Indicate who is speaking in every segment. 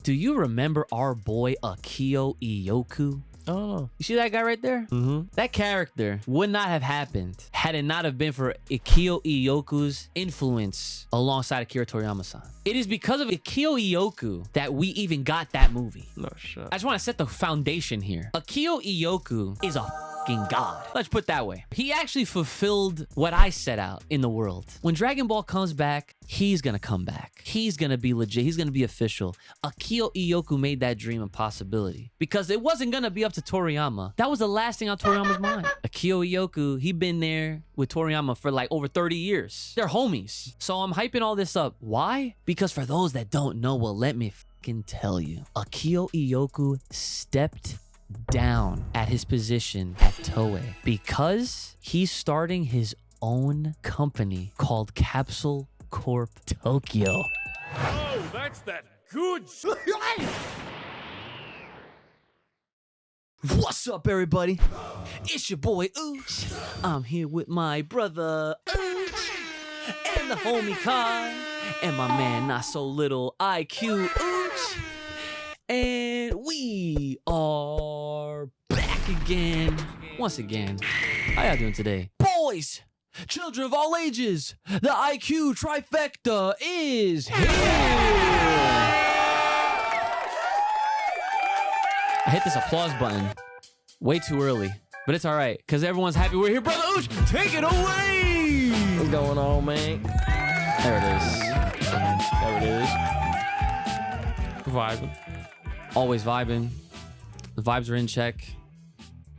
Speaker 1: Do you remember our boy Akio Iyoku?
Speaker 2: Oh.
Speaker 1: You see that guy right there?
Speaker 2: Mm-hmm.
Speaker 1: That character would not have happened had it not have been for Akio Iyoku's influence alongside Akira Toriyama-san. It is because of Akio Iyoku that we even got that movie.
Speaker 2: No shit.
Speaker 1: I just want to set the foundation here. Akio Iyoku is a fucking god. Let's put it that way. He actually fulfilled what I set out in the world. When Dragon Ball comes back, he's gonna come back. He's gonna be legit. He's gonna be official. Akio Iyoku made that dream a possibility because it wasn't gonna be up to Toriyama. That was the last thing on Toriyama's mind. Akio Iyoku, he been there with Toriyama for like over 30 years. They're homies. So I'm hyping all this up. Why? Because for those that don't know, well, let me fucking tell you. Akio Iyoku stepped down at his position at Toei because he's starting his own company called Capsule Corp Tokyo.
Speaker 3: Oh, that's that good shit.
Speaker 1: What's up, everybody? It's your boy Ooch. I'm here with my brother Ooch and the homie Kai and my man not so little IQ Ooch. And we are back again. Once again. How y'all doing today? Boys, children of all ages, the IQ trifecta is here. I hit this applause button way too early, but it's all right because everyone's happy we're here. Brother Ooch, take it away.
Speaker 2: What's going on, man?
Speaker 1: There it is.
Speaker 2: There it is. Vibing.
Speaker 1: Always vibing. The vibes are in check.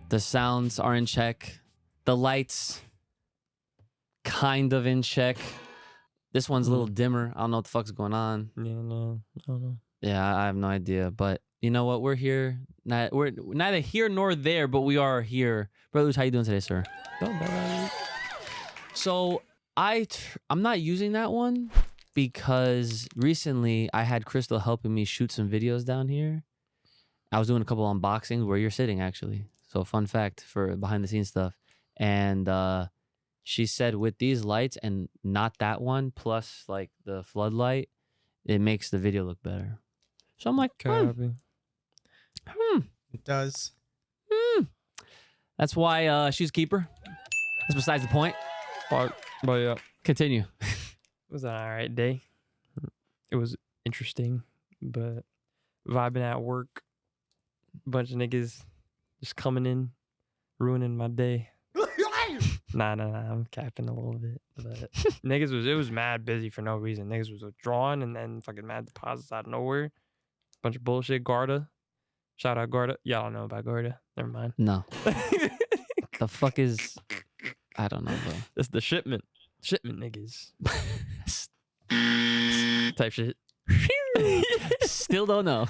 Speaker 1: The sounds are in check. The lights kind of in check. This one's a little dimmer. I don't know what the fuck's going on.
Speaker 2: Yeah, no. I don't know.
Speaker 1: Yeah, I have no idea. But you know what? We're here. We're neither here nor there, but we are here. Brother Luch, how you doing today, sir? So I'm not using that one because recently I had Crystal helping me shoot some videos down here. I was doing a couple unboxings where you're sitting, actually. So fun fact for behind the scenes stuff. And she said with these lights and not that one, plus like the floodlight, it makes the video look better. So I'm like,
Speaker 2: Copy.
Speaker 4: It does.
Speaker 1: That's why she's keeper. That's besides the point.
Speaker 2: But yeah.
Speaker 1: Continue.
Speaker 2: It was an alright day. It was interesting, but vibing at work. Bunch of niggas just coming in, ruining my day. Nah, I'm capping a little bit. But it was mad busy for no reason. Niggas was withdrawing and then fucking mad deposits out of nowhere. Bunch of bullshit. Garda. Shout out Garda. Y'all don't know about Garda. Never mind.
Speaker 1: No. The fuck is... I don't know, bro.
Speaker 2: It's the shipment. Shipment niggas. Type shit.
Speaker 1: Still don't know.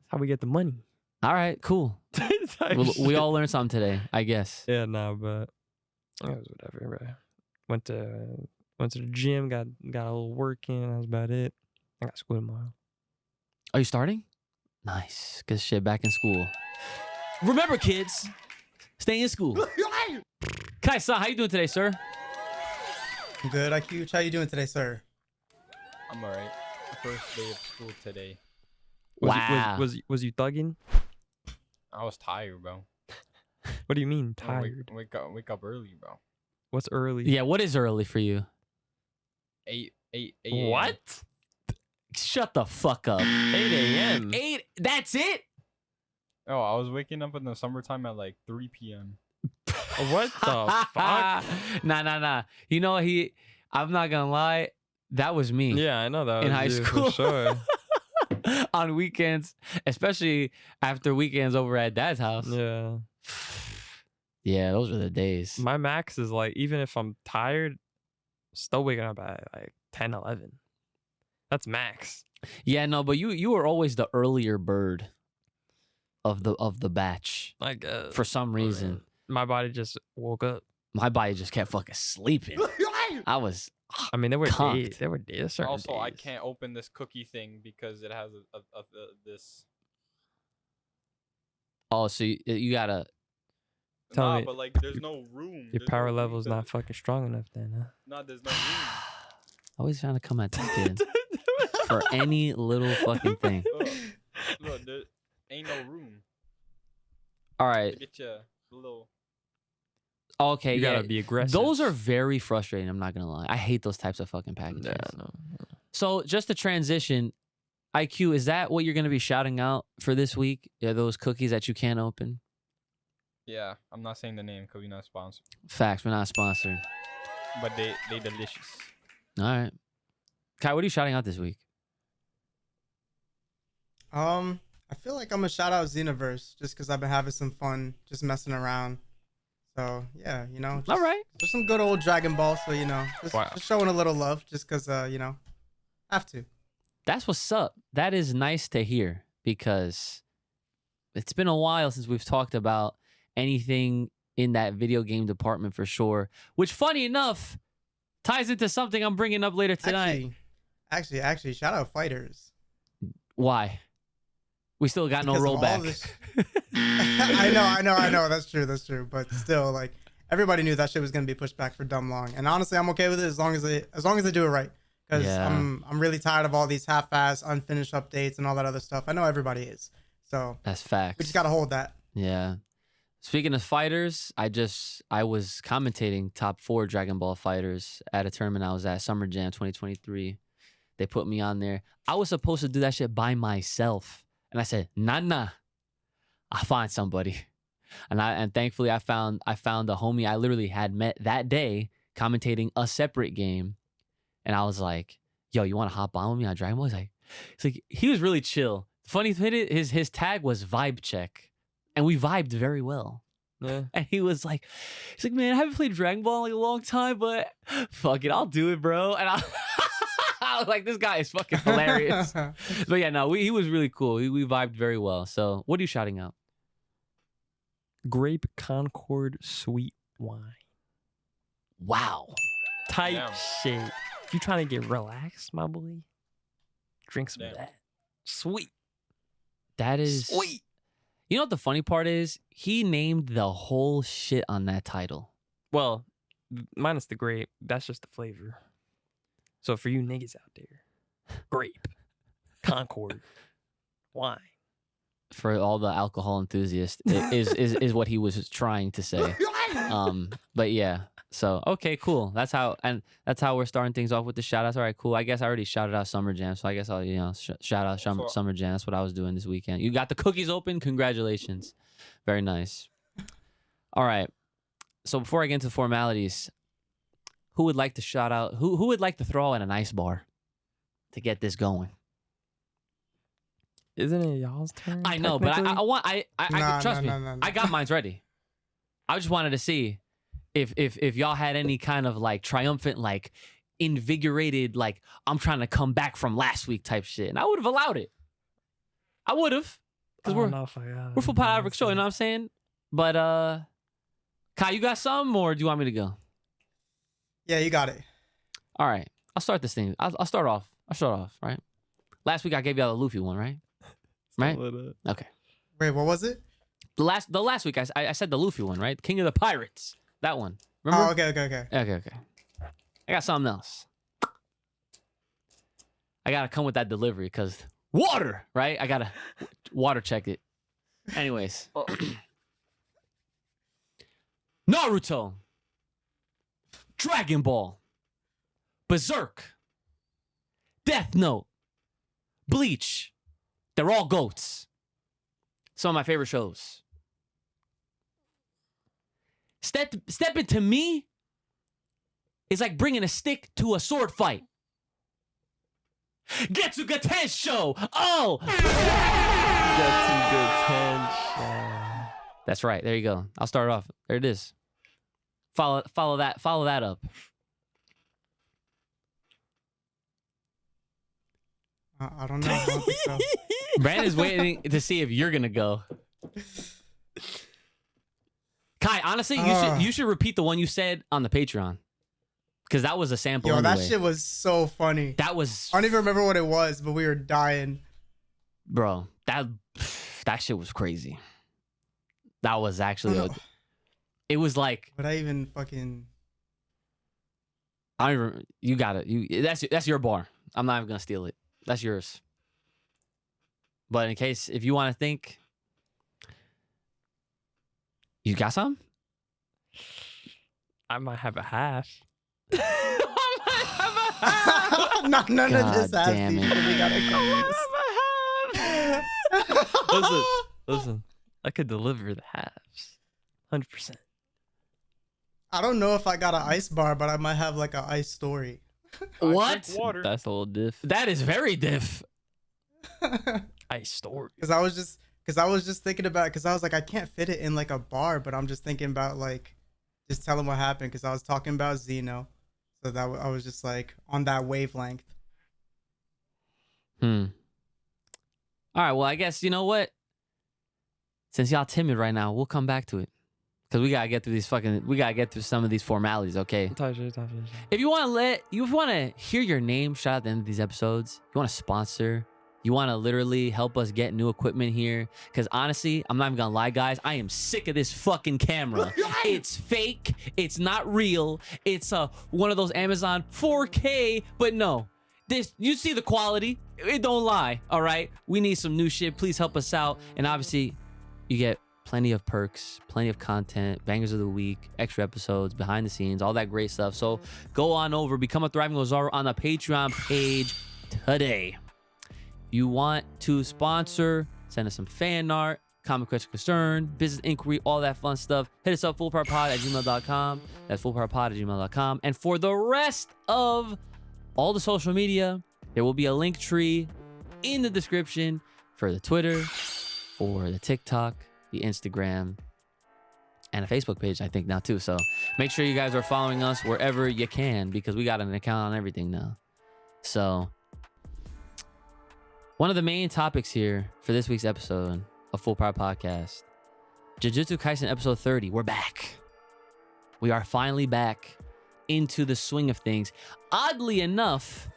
Speaker 2: How we get the money.
Speaker 1: All right, cool. We all learned something today, I guess.
Speaker 2: Yeah, nah, but it was whatever, bro. Went to the gym, got a little work in. That's about it. I got school tomorrow.
Speaker 1: Are you starting? Nice. Good shit. Back in school. Remember, kids, stay in school. Kai-san, how you doing today, sir?
Speaker 4: I'm good. IQ, how you doing today, sir?
Speaker 5: I'm alright. First day of school today.
Speaker 1: Wow.
Speaker 2: Was you thugging?
Speaker 5: I was tired, bro.
Speaker 2: What do you mean
Speaker 5: I
Speaker 2: tired?
Speaker 5: Wake up early, bro.
Speaker 2: What's early?
Speaker 1: Yeah, what is early for you?
Speaker 5: 8
Speaker 2: What?
Speaker 1: Shut the fuck up.
Speaker 2: 8 a.m.
Speaker 1: 8? That's it?
Speaker 5: Oh, I was waking up in the summertime at like 3 p.m.
Speaker 2: What the fuck?
Speaker 1: Nah. You know, I'm not gonna lie. That was me.
Speaker 2: Yeah, I know that.
Speaker 1: In
Speaker 2: was
Speaker 1: high
Speaker 2: you,
Speaker 1: school.
Speaker 2: for sure.
Speaker 1: On weekends, especially after weekends over at Dad's house.
Speaker 2: Yeah.
Speaker 1: Yeah, those were the days.
Speaker 2: My max is like, even if I'm tired, still waking up at like 10, 11. That's max.
Speaker 1: Yeah, no, but you were always the earlier bird of the batch.
Speaker 2: I guess.
Speaker 1: For some reason.
Speaker 2: My body just woke up.
Speaker 1: My body just kept fucking sleeping. I was
Speaker 2: I mean, there were
Speaker 1: conked.
Speaker 2: days. There were days. Certain
Speaker 5: Also,
Speaker 2: days.
Speaker 5: I can't open this cookie thing because it has this.
Speaker 1: Oh, so you gotta.
Speaker 2: Tell
Speaker 5: Nah,
Speaker 2: me,
Speaker 5: but like, there's no room.
Speaker 2: Your
Speaker 5: There's
Speaker 2: power
Speaker 5: no room
Speaker 2: level is
Speaker 5: to-
Speaker 2: not fucking strong enough then, huh?
Speaker 5: Nah, there's no room.
Speaker 1: Always trying to come at this kid for any little fucking thing.
Speaker 5: Look, there ain't no room
Speaker 1: All
Speaker 5: to
Speaker 1: right.
Speaker 5: get your little.
Speaker 1: Okay.
Speaker 2: You
Speaker 1: Yeah.
Speaker 2: gotta be aggressive.
Speaker 1: Those are very frustrating. I'm not gonna lie. I hate those types of fucking packages.
Speaker 2: Yeah, no.
Speaker 1: So just to transition, IQ, is that what you're gonna be shouting out for this week? Yeah, those cookies that you can't open.
Speaker 5: Yeah, I'm not saying the name because we're not sponsored,
Speaker 1: Facts. We're not sponsored.
Speaker 5: but they delicious.
Speaker 1: All right. Kai, what are you shouting out this week?
Speaker 4: I feel like I'm gonna shout out Xenoverse just because I've been having some fun, just messing around. So yeah, just,
Speaker 1: All right.
Speaker 4: just some good old Dragon Ball. So just,
Speaker 5: Wow.
Speaker 4: just showing a little love, just because have to.
Speaker 1: That's what's up. That is nice to hear because it's been a while since we've talked about anything in that video game department for sure. Which, funny enough, ties into something I'm bringing up later tonight.
Speaker 4: Actually, shout out Fighters.
Speaker 1: Why? We still got no
Speaker 4: Because of all
Speaker 1: rollback.
Speaker 4: this- I know. That's true. But still, like, everybody knew that shit was gonna be pushed back for dumb long. And honestly, I'm okay with it as long as they do it right. Because
Speaker 1: Yeah.
Speaker 4: I'm really tired of all these half-ass, unfinished updates and all that other stuff. I know everybody is. So
Speaker 1: That's facts.
Speaker 4: we just gotta hold that.
Speaker 1: Yeah. Speaking of fighters, I was commentating top 4 Dragon Ball fighters at a tournament I was at, Summer Jam 2023. They put me on there. I was supposed to do that shit by myself. And I said, nah, I'll find somebody. And thankfully I found a homie I literally had met that day commentating a separate game. And I was like, yo, you want to hop on with me on Dragon Ball? He was really chill. Funny thing is his tag was vibe check. And we vibed very well.
Speaker 2: Yeah.
Speaker 1: And he's like, man, I haven't played Dragon Ball in like a long time, but fuck it, I'll do it, bro. And I was like, this guy is fucking hilarious. But yeah, no, he was really cool. We vibed very well. So what are you shouting out?
Speaker 2: Grape Concord sweet wine.
Speaker 1: Wow.
Speaker 2: Type
Speaker 5: Damn.
Speaker 2: shit. If you trying to get relaxed, my boy, drink some
Speaker 5: Damn.
Speaker 2: of that. Sweet.
Speaker 1: That is
Speaker 2: Sweet.
Speaker 1: You know what the funny part is? He named the whole shit on that title.
Speaker 2: Well, minus the grape, that's just the flavor. So for you niggas out there, grape, Concord, wine.
Speaker 1: For all the alcohol enthusiasts, is what he was trying to say. But yeah. So okay, cool. That's how we're starting things off with the shout outs. All right, cool. I guess I already shouted out Summer Jam, so I guess I'll shout out Summer Jam. That's what I was doing this weekend. You got the cookies open. Congratulations. Very nice. All right. So before I get into formalities, who would like to shout out? Who would like to throw in an Icebarz to get this going?
Speaker 2: Isn't it y'all's turn?
Speaker 1: I know, but I want trust me.
Speaker 4: No.
Speaker 1: I got mine's ready. I just wanted to see if y'all had any kind of like triumphant, like invigorated, like I'm trying to come back from last week type shit, and I would have allowed it. I would have, because we're full power average show. You know what I'm saying? But Kai, you got some, or do you want me to go?
Speaker 4: Yeah, you got it.
Speaker 1: All right, I'll start this thing. I'll start off. Right. Last week I gave y'all the Luffy one, right? Right. Okay.
Speaker 4: Wait, what was it?
Speaker 1: The last week I said the Luffy one, right? King of the Pirates. That one. Remember?
Speaker 4: Oh, okay.
Speaker 1: Okay. I got something else. I gotta come with that delivery because water, right? I gotta water check it. Anyways. Naruto. Dragon Ball. Berserk. Death Note. Bleach. They're all goats. Some of my favorite shows. Stepping to me is like bringing a stick to a sword fight. Getsu Gatensho! Oh! That's right. There you go. I'll start off. There it is. Follow that up.
Speaker 4: I don't know. I don't think so.
Speaker 1: Brandon's waiting to see if you're gonna go. Kai, honestly, you should repeat the one you said on the Patreon, because that was a sample.
Speaker 4: Yo,
Speaker 1: anyway.
Speaker 4: that shit was so funny.
Speaker 1: That was.
Speaker 4: I don't even remember what it was, but we were dying.
Speaker 1: Bro, that shit was crazy. That was actually. It was like.
Speaker 4: But I even fucking.
Speaker 1: I don't even. You got it. That's your bar. I'm not even gonna steal it. That's yours. But in case if you want to think, you got some?
Speaker 2: I might have a half.
Speaker 4: None of this
Speaker 1: God
Speaker 4: has
Speaker 1: damn
Speaker 4: these.
Speaker 1: it.
Speaker 4: We gotta cover this.
Speaker 2: Listen. I could deliver the halves. 100%.
Speaker 4: I don't know if I got an ice bar, but I might have like an ice story.
Speaker 1: What?
Speaker 5: Drink water.
Speaker 2: That's a little diff.
Speaker 1: That is very diff.
Speaker 2: Ice story.
Speaker 4: Because I was just thinking about, because I was like, I can't fit it in like a bar, but I'm just thinking about like, just tell him what happened, because I was talking about Xeno, so that I was just like on that wavelength.
Speaker 1: All right. Well, I guess you know what. Since y'all timid right now, we'll come back to it. Because we gotta get through some of these formalities, okay? If you wanna hear your name shout out at the end of these episodes, you wanna sponsor, you wanna literally help us get new equipment here. Because honestly, I'm not even gonna lie, guys, I am sick of this fucking camera. It's fake, it's not real, it's one of those Amazon 4K, but no. This, you see the quality, it don't lie, all right? We need some new shit, please help us out. And obviously, you get plenty of perks, plenty of content, bangers of the week, extra episodes, behind the scenes, all that great stuff. So go on over, become a Thriving Ozaru on the Patreon page today. If you want to sponsor, send us some fan art, comment, question, concern, business inquiry, all that fun stuff. Hit us up, fullpowerpod@gmail.com. That's fullpowerpod@gmail.com. And for the rest of all the social media, there will be a link tree in the description for the Twitter, for the TikTok, the Instagram, and a Facebook page, I think now too. So make sure you guys are following us wherever you can, because we got an account on everything now. So one of the main topics here for this week's episode of Full Power Podcast, Jujutsu Kaisen episode 30. We're back. We are finally back into the swing of things. Oddly enough,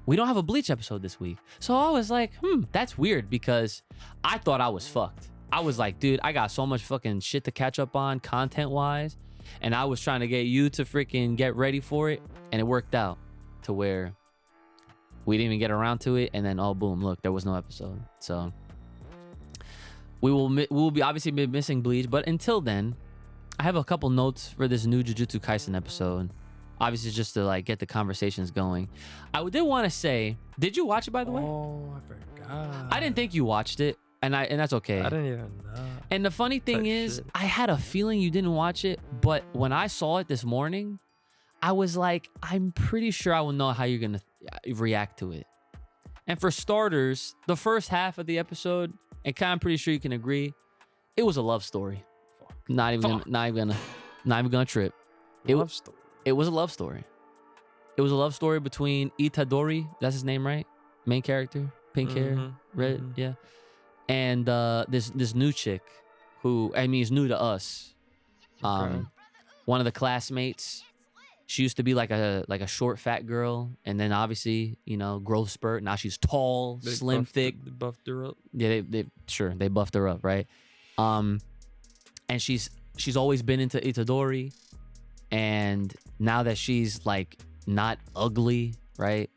Speaker 1: we don't have a Bleach episode this week. So I was like, that's weird, because I thought I was fucked. I was like, dude, I got so much fucking shit to catch up on content-wise. And I was trying to get you to freaking get ready for it. And it worked out to where we didn't even get around to it. And then, oh, boom, look, there was no episode. So we will be obviously be missing Bleach. But until then, I have a couple notes for this new Jujutsu Kaisen episode. Obviously, just to like get the conversations going. I did want to say, did you watch it, by the way?
Speaker 2: Oh, I forgot.
Speaker 1: I didn't think you watched it, and that's okay.
Speaker 2: I didn't even know.
Speaker 1: And the funny thing
Speaker 2: Type
Speaker 1: is,
Speaker 2: shit.
Speaker 1: I had a feeling you didn't watch it, but when I saw it this morning, I was like, I'm pretty sure I will know how you're gonna react to it. And for starters, the first half of the episode, and I'm pretty sure you can agree, it was a love story. Not even gonna trip.
Speaker 2: Love story.
Speaker 1: It was a love story. It was a love story between Itadori, that's his name, right? Main character, pink hair, red, yeah. And this new chick who, I mean, is new to us.
Speaker 2: Okay.
Speaker 1: One of the classmates. She used to be like a short, fat girl, and then obviously, you know, growth spurt. Now she's tall, slim, thick.
Speaker 2: They buffed her up.
Speaker 1: Yeah, they buffed her up, right? And she's always been into Itadori. And now that she's like not ugly, right?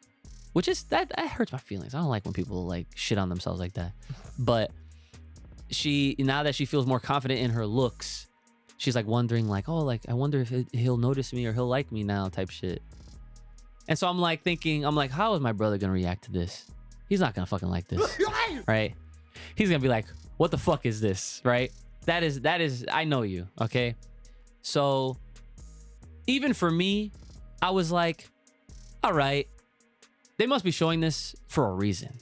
Speaker 1: Which is that hurts my feelings. I don't like when people like shit on themselves like that. But now that she feels more confident in her looks, she's like wondering like, oh, like I wonder if he'll notice me or he'll like me now, type shit. And so I'm like, how is my brother gonna react to this? He's not gonna fucking like this, right? He's gonna be like, what the fuck is this, right? That is, I know you, okay? So even for me, I was like, all right, they must be showing this for a reason,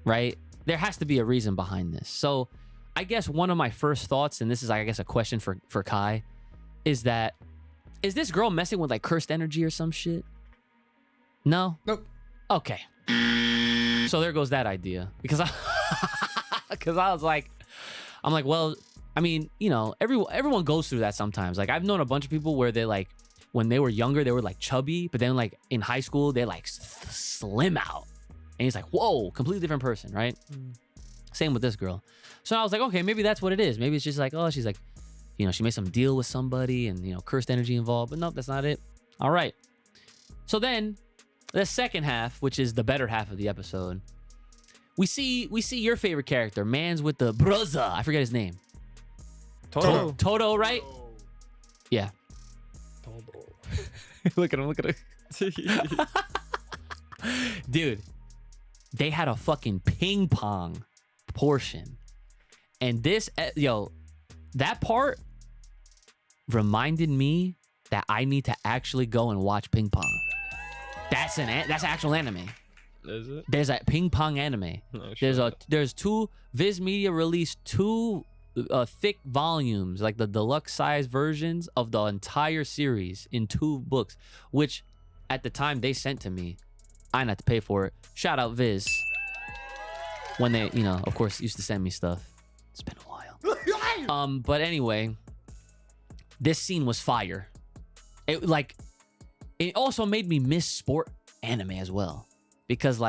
Speaker 1: right? There has to be a reason behind this. So I guess one of my first thoughts, and this is, I guess, a question for Kai, is this girl messing with like cursed energy or some shit? No?
Speaker 4: Nope.
Speaker 1: Okay. So there goes that idea. Because I was like, well, I mean, you know, everyone goes through that sometimes. Like I've known a bunch of people where they like, when they were younger, they were like chubby, but then like in high school, they like slim out. And he's like, whoa, completely different person, right? Same with this girl. So I was like, okay, maybe that's what it is. Maybe it's just like, oh, she's like, you know, she made some deal with somebody and, you know, cursed energy involved. But nope, that's not it. All right. So then the second half, which is the better half of the episode, we see your favorite character, man's with the brother. I forget his name.
Speaker 2: Toto.
Speaker 1: Toto, right? Yeah. Look at him. Look at him. Dude, they had a fucking ping pong portion. And this, that part reminded me that I need to actually go and watch ping pong. That's actual anime.
Speaker 2: Is it?
Speaker 1: There's a ping pong anime.
Speaker 2: No,
Speaker 1: There's two, Viz Media released two thick volumes, like the deluxe size versions of the entire series in 2 books, which at the time they sent to me. I didn't have to pay for it. Shout out Viz. When they, of course, used to send me stuff. It's been a while. But anyway, this scene was fire. It also made me miss sport anime as well. Because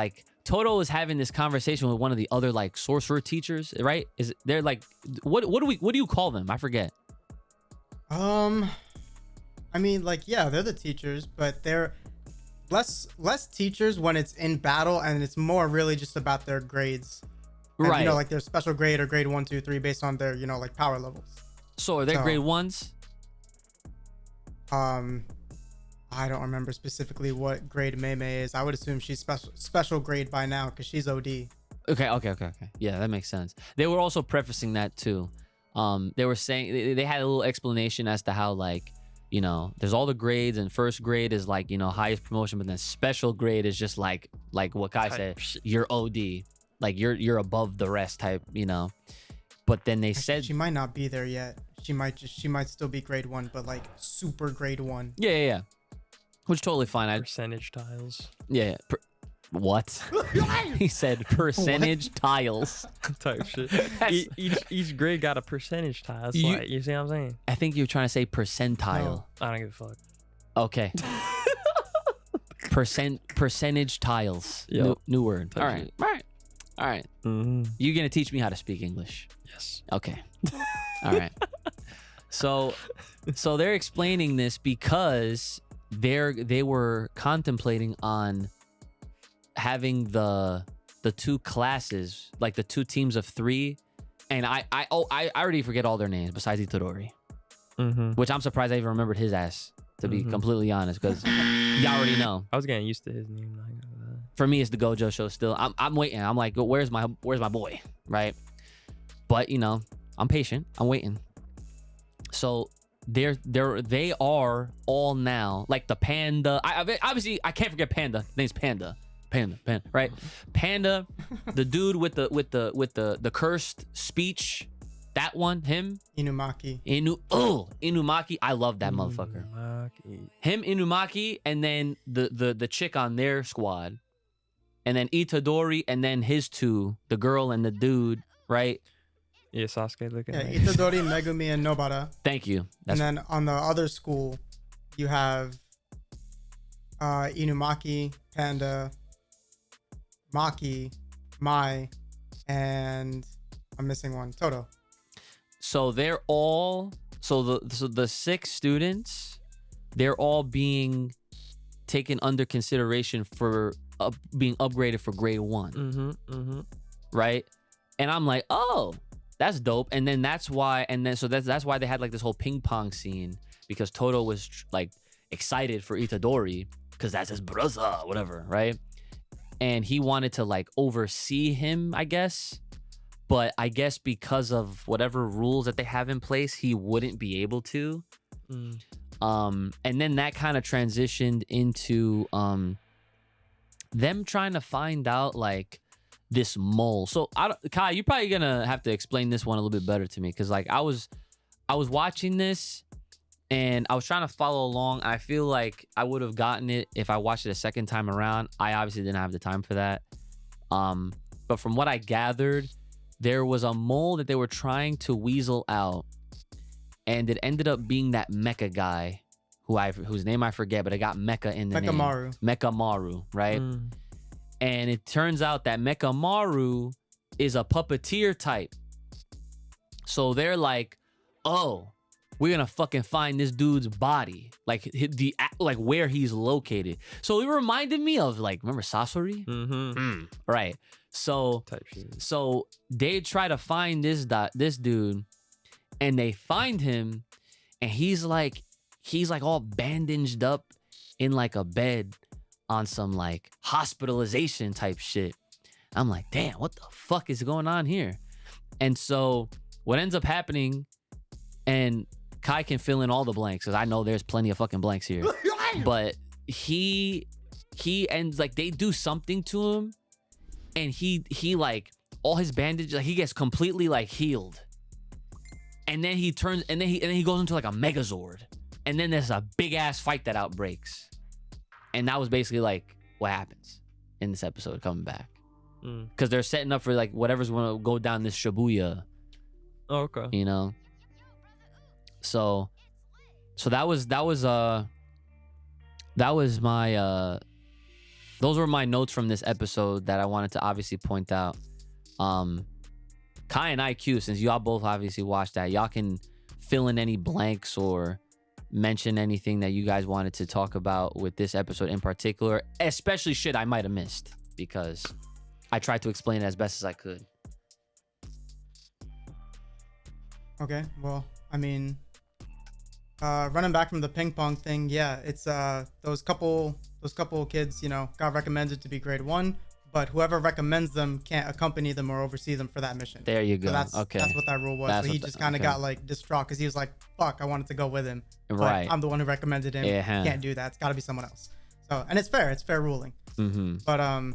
Speaker 1: Toto is having this conversation with one of the other sorcerer teachers, right? They're what do you call them? I forget.
Speaker 4: I mean, they're the teachers, but they're less teachers when it's in battle, and it's more really just about their grades. And,
Speaker 1: Right.
Speaker 4: Their special grade or grade 1, 2, 3 based on their, power levels.
Speaker 1: So are they grade 1s?
Speaker 4: I don't remember specifically what grade Mei is. I would assume she's special grade by now because she's OD.
Speaker 1: Okay. Yeah, that makes sense. They were also prefacing that too. They were saying they had a little explanation as to how there's all the grades, and first grade is highest promotion, but then special grade is just like what Kai said, you're OD, you're above the rest type, But then they said
Speaker 4: she might not be there yet. She might still be grade 1, but super grade 1.
Speaker 1: Yeah. Which totally fine.
Speaker 2: Percentage tiles.
Speaker 1: Yeah. What? He said percentage tiles.
Speaker 2: Type shit. Each grade got a percentage tile. You see what I'm saying?
Speaker 1: I think you're trying to say percentile.
Speaker 2: No, I don't give a fuck.
Speaker 1: Okay. Percentage tiles.
Speaker 2: Yep.
Speaker 1: New word.
Speaker 2: Type
Speaker 1: All right.
Speaker 2: shit.
Speaker 1: All right.
Speaker 2: Mm-hmm.
Speaker 1: You're gonna teach me how to speak English.
Speaker 2: Yes.
Speaker 1: Okay. All right. So they're explaining this because they were contemplating on having the 2 classes, the 2 teams of 3, and I already forget all their names besides Itadori,
Speaker 2: Mm-hmm.
Speaker 1: which I'm surprised I even remembered his ass, to be completely honest, because y'all already know.
Speaker 2: I was getting used to his name.
Speaker 1: For me, it's the Gojo show still. I'm waiting. I'm like, where's my boy, right? But I'm patient. I'm waiting. So they are all now the panda. Obviously I can't forget Panda. His name's Panda, right? Panda, the dude with the cursed speech, that one, him.
Speaker 4: Inumaki.
Speaker 1: Inumaki. I love that motherfucker. Him, Inumaki, and then the chick on their squad, and then Itadori, and then his 2, the girl and the dude, right?
Speaker 2: Yeah, Sasuke looking.
Speaker 4: Yeah,
Speaker 2: Like.
Speaker 4: Itadori, Megumi, and Nobara.
Speaker 1: Thank you.
Speaker 4: And then on the other school, you have Inumaki, Panda, Maki, Mai, and I'm missing one, Toto.
Speaker 1: So they're all the 6 students, they're all being taken under consideration for being upgraded for grade 1, right? And I'm like, oh, that's dope. And then that's why they had this whole ping pong scene, because Toto was excited for Itadori because that's his brother, whatever, right? And he wanted to oversee him, I guess. But I guess because of whatever rules that they have in place, he wouldn't be able to. And then that kind of transitioned into them trying to find out this mole. So Kai, you're probably gonna have to explain this one a little bit better to me, because I was watching this and I was trying to follow along. I feel like I would have gotten it if I watched it a second time around. I obviously didn't have the time for that. But from what I gathered, there was a mole that they were trying to weasel out, and it ended up being that mecha guy whose name I forget, but it got mecha in the name. Mechamaru, right? And it turns out that Mechamaru is a puppeteer type. So they're like, oh, we're gonna fucking find this dude's body, where he's located. So it reminded me of remember Sasori? Right. So
Speaker 2: Type shit.
Speaker 1: so they try to find this dude, and they find him, and he's like all bandaged up in like a bed on some like hospitalization type shit. I'm like, damn, what the fuck is going on here? And so what ends up happening, and Kai can fill in all the blanks because I know there's plenty of fucking blanks here. But he ends like they do something to him, and he like all his bandage, like he gets completely like healed. And then he turns, and then he goes into like a Megazord, and then there's a big ass fight that outbreaks, and that was basically like what happens in this episode coming back, because they're setting up for like whatever's gonna go down this Shibuya,
Speaker 2: Oh, okay.
Speaker 1: you know. So that was my those were my notes from this episode that I wanted to obviously point out. Kai and IQ, since y'all both obviously watched that, y'all can fill in any blanks or mention anything that you guys wanted to talk about with this episode in particular, especially shit I might have missed, because I tried to explain it as best as I could.
Speaker 4: Okay, well, I mean, running back from the ping pong thing, yeah, it's those couple kids, you know, got recommended to be grade 1, but whoever recommends them can't accompany them or oversee them for that mission.
Speaker 1: There you go.
Speaker 4: So that's what that rule was.
Speaker 1: That's
Speaker 4: so he
Speaker 1: what
Speaker 4: just kind of
Speaker 1: okay.
Speaker 4: got like distraught because he was like, fuck, I wanted to go with him. But
Speaker 1: Right.
Speaker 4: I'm the one who recommended him.
Speaker 1: Yeah.
Speaker 4: Can't do that. It's got to be someone else. So, and it's fair ruling.
Speaker 1: Mm-hmm.
Speaker 4: But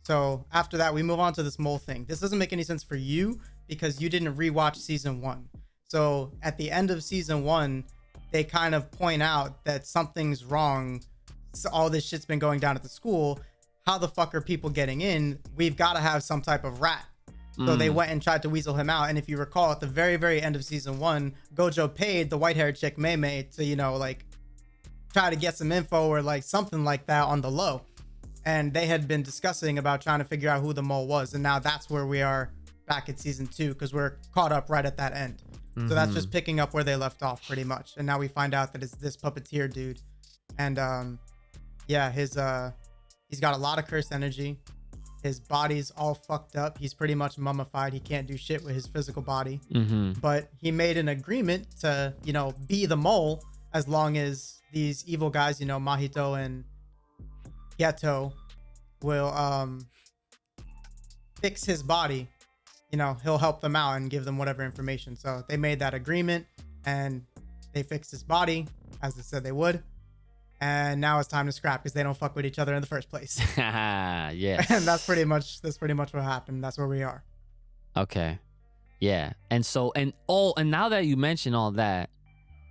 Speaker 4: so after that, we move on to this mole thing. This doesn't make any sense for you because you didn't rewatch season 1. So at the end of season 1, they kind of point out that something's wrong. So all this shit's been going down at the school. How the fuck are people getting in? We've got to have some type of rat. So they went and tried to weasel him out. And if you recall, at the very, very end of season 1, Gojo paid the white-haired chick Mei to, you know, like try to get some info or like something like that on the low. And they had been discussing about trying to figure out who the mole was. And now that's where we are back at season 2 because we're caught up right at that end. So that's just picking up where they left off pretty much. And now we find out that it's this puppeteer dude. And yeah, he's got a lot of cursed energy. His body's all fucked up. He's pretty much mummified. He can't do shit with his physical body. But he made an agreement to, you know, be the mole as long as these evil guys, you know, Mahito and Geto will fix his body. You know, he'll help them out and give them whatever information. So they made that agreement and they fixed his body as they said they would. And now it's time to scrap because they don't fuck with each other in the first place.
Speaker 1: Yes.
Speaker 4: And that's pretty much what happened. That's where we are.
Speaker 1: Okay. Yeah. And so and now that you mention all that,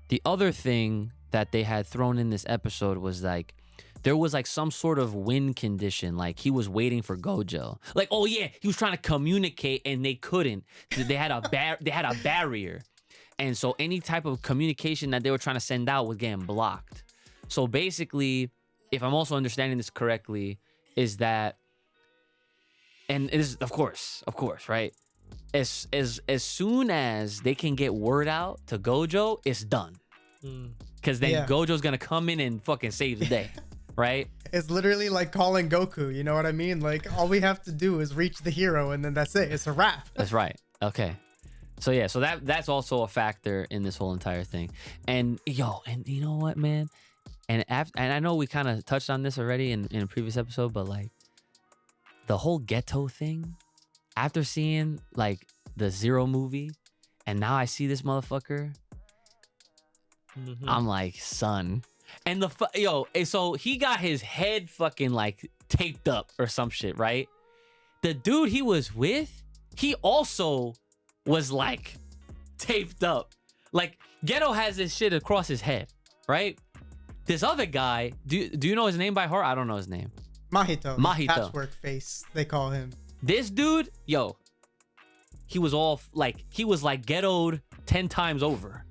Speaker 1: the other thing that they had thrown in this episode was like there was like some sort of win condition, like he was waiting for Gojo. Like, oh yeah, he was trying to communicate and they couldn't. They had a barrier. And so any type of communication that they were trying to send out was getting blocked. So basically, if I'm also understanding this correctly, is that, and it is of course, right? As soon as they can get word out to Gojo, it's done. Because then Gojo's gonna come in and fucking save the day, right?
Speaker 4: It's literally like calling Goku. You know what I mean? Like all we have to do is reach the hero, and then that's it. It's a wrap.
Speaker 1: That's right. Okay. So yeah, so that's also a factor in this whole entire thing. And and you know what, man? And I know we kind of touched on this already in a previous episode, but like the whole Geto thing, after seeing like the Zero movie, and now I see this motherfucker, I'm like, son. And so he got his head fucking like taped up or some shit, right? The dude he was with, he also was like taped up. Like Geto has this shit across his head, right? This other guy, do you know his name by heart? I don't know his name.
Speaker 4: Mahito. Patchwork face, they call him.
Speaker 1: This dude, he was like Ghetto'd 10 times over.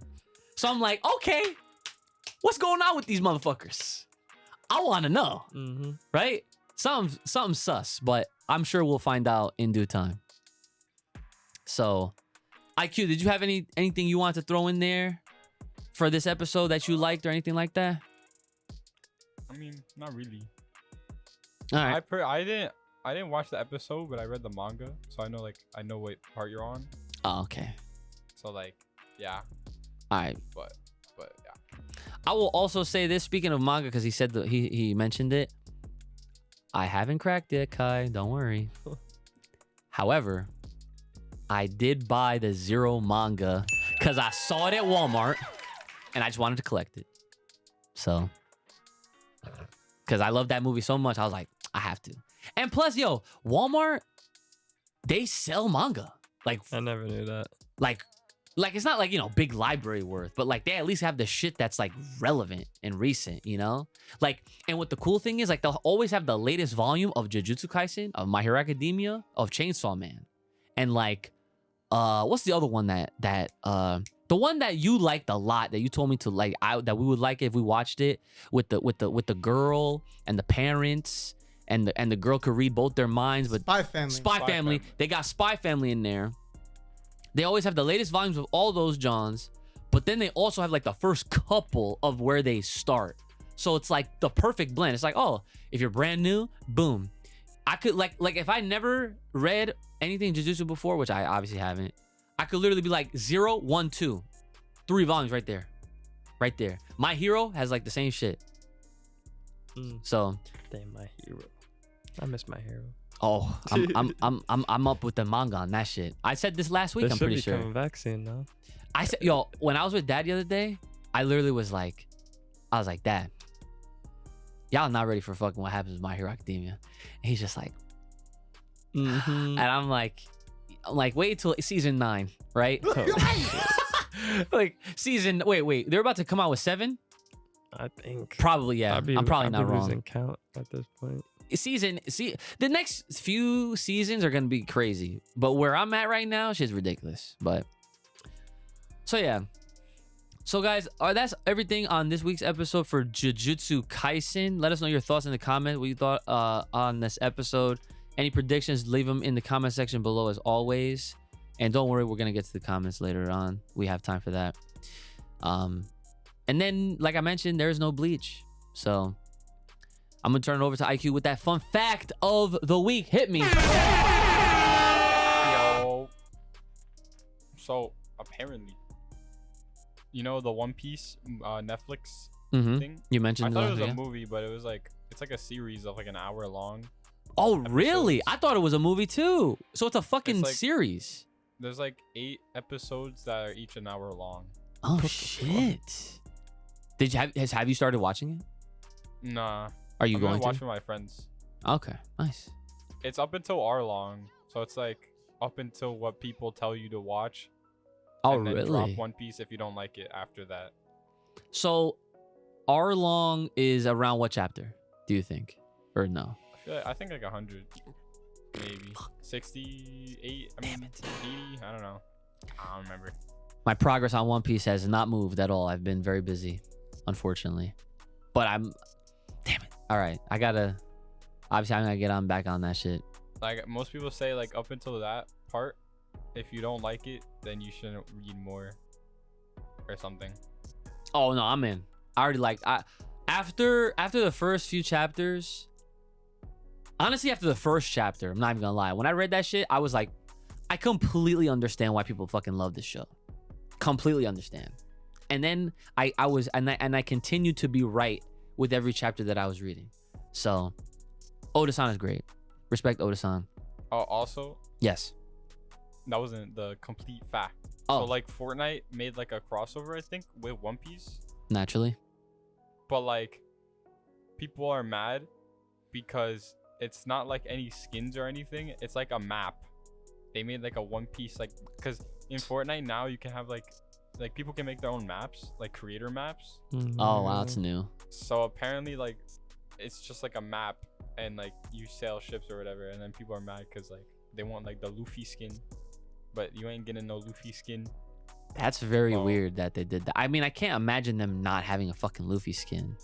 Speaker 1: So I'm like, okay, what's going on with these motherfuckers? I want to know, right? Something sus, but I'm sure we'll find out in due time. So, IQ, did you have anything you want to throw in there for this episode that you liked or anything like that?
Speaker 5: I mean, not really.
Speaker 1: All right.
Speaker 5: I didn't watch the episode, but I read the manga, so I know what part you're on.
Speaker 1: Oh, okay.
Speaker 5: So like, yeah.
Speaker 1: All right.
Speaker 5: But yeah.
Speaker 1: I will also say this. Speaking of manga, because he said he mentioned it. I haven't cracked it, Kai. Don't worry. However, I did buy the Zero manga because I saw it at Walmart and I just wanted to collect it. So, because I love that movie so much, I was like, I have to. And plus, yo, Walmart, they sell manga. Like,
Speaker 2: I never knew that.
Speaker 1: like it's not like, you know, big library worth, but like they at least have the shit that's like relevant and recent, you know? Like, and what the cool thing is, like they'll always have the latest volume of Jujutsu Kaisen, of My Hero Academia, of Chainsaw Man. And like, what's the other one that the one that you liked a lot that you told me to like, that we would like if we watched it with the girl and the parents and the girl could read both their minds, but
Speaker 4: Spy Family.
Speaker 1: Spy Family. They got Spy Family in there. They always have the latest volumes of all those Johns, but then they also have like the first couple of where they start. So it's like the perfect blend. It's like, oh, if you're brand new, boom. I could like if I never read anything Jujutsu before, which I obviously haven't, I could literally be like 0, 1, 2, 3 volumes right there. Right there. My Hero has like the same shit. So
Speaker 2: Damn, My Hero. I miss My Hero.
Speaker 1: oh, I'm up with the manga on that shit. I said this last week,
Speaker 2: This
Speaker 1: I'm
Speaker 2: should
Speaker 1: pretty
Speaker 2: be
Speaker 1: sure.
Speaker 2: coming back soon, though.
Speaker 1: I said, yo, when I was with Dad the other day, I literally was like, Dad, y'all not ready for fucking what happens with My Hero Academia. And he's just like, and I'm like, wait till season 9, right? Like wait, they're about to come out with 7?
Speaker 2: I think.
Speaker 1: Probably, yeah. I'm probably not wrong.
Speaker 2: Losing count at this point.
Speaker 1: The next few seasons are gonna be crazy, but where I'm at right now, shit's ridiculous. But so yeah, so guys, that's everything on this week's episode for Jujutsu Kaisen. Let us know your thoughts in the comments. What you thought on this episode? Any predictions? Leave them in the comment section below as always. And don't worry, we're gonna get to the comments later on. We have time for that. And then, like I mentioned, there is no Bleach, so I'm gonna turn it over to IQ with that fun fact of the week. Hit me.
Speaker 5: Yo. So apparently, you know the One Piece Netflix thing?
Speaker 1: You mentioned
Speaker 5: I thought it was
Speaker 1: yeah.
Speaker 5: a movie, but it's like a series of like an hour long.
Speaker 1: Oh, really?
Speaker 5: episodes.
Speaker 1: I thought it was a movie too. So it's a fucking
Speaker 5: It's like-
Speaker 1: series.
Speaker 5: There's like 8 episodes that are each an hour long.
Speaker 1: Oh shit! Did you have you started watching it?
Speaker 5: Nah.
Speaker 1: Are you
Speaker 5: I'm gonna
Speaker 1: going
Speaker 5: watch
Speaker 1: to?
Speaker 5: with my friends.
Speaker 1: Okay, nice.
Speaker 5: It's up until hour long, so it's like up until what people tell you to watch.
Speaker 1: Oh,
Speaker 5: and then
Speaker 1: really?
Speaker 5: Drop One Piece if you don't like it after that.
Speaker 1: So, our long is around what chapter? Do you think, or no?
Speaker 5: I think like 100, maybe 68. I mean, 80. I don't know. I don't remember.
Speaker 1: My progress on One Piece has not moved at all. I've been very busy, unfortunately. But damn it. All right, obviously I'm gonna get on back on that shit.
Speaker 5: Like most people say, like up until that part, if you don't like it, then you shouldn't read more or something.
Speaker 1: Oh no, I'm in. I already after the first few chapters. Honestly, after the first chapter, I'm not even gonna lie. When I read that shit, I was like, I completely understand why people fucking love this show. Completely understand. And then I continued to be right with every chapter that I was reading. So, Oda-san is great. Respect Oda-san.
Speaker 5: Oh, also,
Speaker 1: Yes.
Speaker 5: that wasn't the complete fact.
Speaker 1: Oh.
Speaker 5: So like Fortnite made like a crossover, I think, with One Piece,
Speaker 1: Naturally.
Speaker 5: but like people are mad because it's not like any skins or anything. It's like a map. They made like a One Piece, like, because in Fortnite now you can have like people can make their own maps, like creator maps.
Speaker 1: Oh wow, it's new.
Speaker 5: So apparently like it's just like a map and like you sail ships or whatever, and then people are mad because like they want like the Luffy skin, but you ain't getting no Luffy skin.
Speaker 1: That's very
Speaker 5: Oh.
Speaker 1: weird that they did that. I mean, I can't imagine them not having a fucking Luffy skin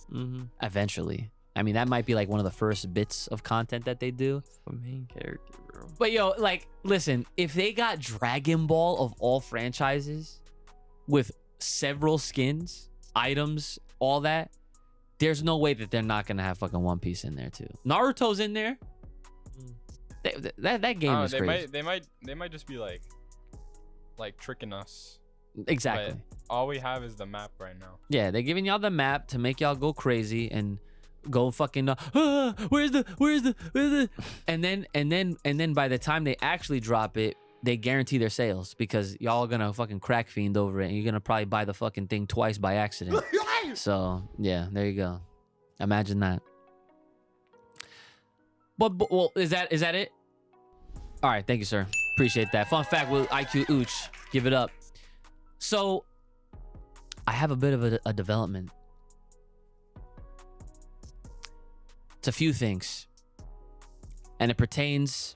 Speaker 1: eventually. I mean, that might be like one of the first bits of content that they do.
Speaker 2: The main character, bro.
Speaker 1: But yo, like, listen, if they got Dragon Ball of all franchises with several skins, items, all that, there's no way that they're not gonna have fucking One Piece in there too. Naruto's in there. That game is crazy.
Speaker 5: They might just be like tricking us.
Speaker 1: Exactly.
Speaker 5: But all we have is the map right now.
Speaker 1: Yeah, they're giving y'all the map to make y'all go crazy and go fucking where's the and then by the time they actually drop it, they guarantee their sales because y'all are gonna fucking crack fiend over it and you're gonna probably buy the fucking thing twice by accident. So yeah, there you go. Imagine that. But well, is that it? All right, thank you, sir. Appreciate that. Fun fact with IQ Ooch. Give it up. So I have a bit of a development. It's a few things. And it pertains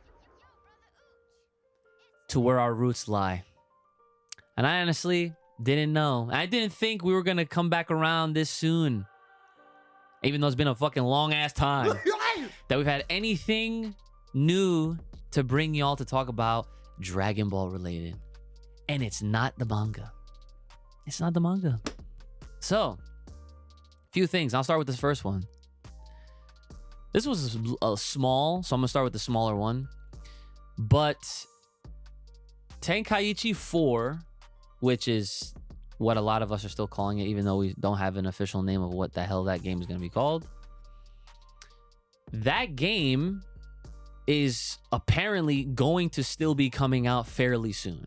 Speaker 1: to where our roots lie. And I honestly didn't know. I didn't think we were going to come back around this soon. Even though it's been a fucking long ass time that we've had anything new to bring y'all to talk about Dragon Ball related. And it's not the manga. It's not the manga. So, a few things. I'll start with this first one. This was a small, so I'm going to start with the smaller one. But Tenkaichi 4, which is what a lot of us are still calling it, even though we don't have an official name of what the hell that game is going to be called. That game is apparently going to still be coming out fairly soon.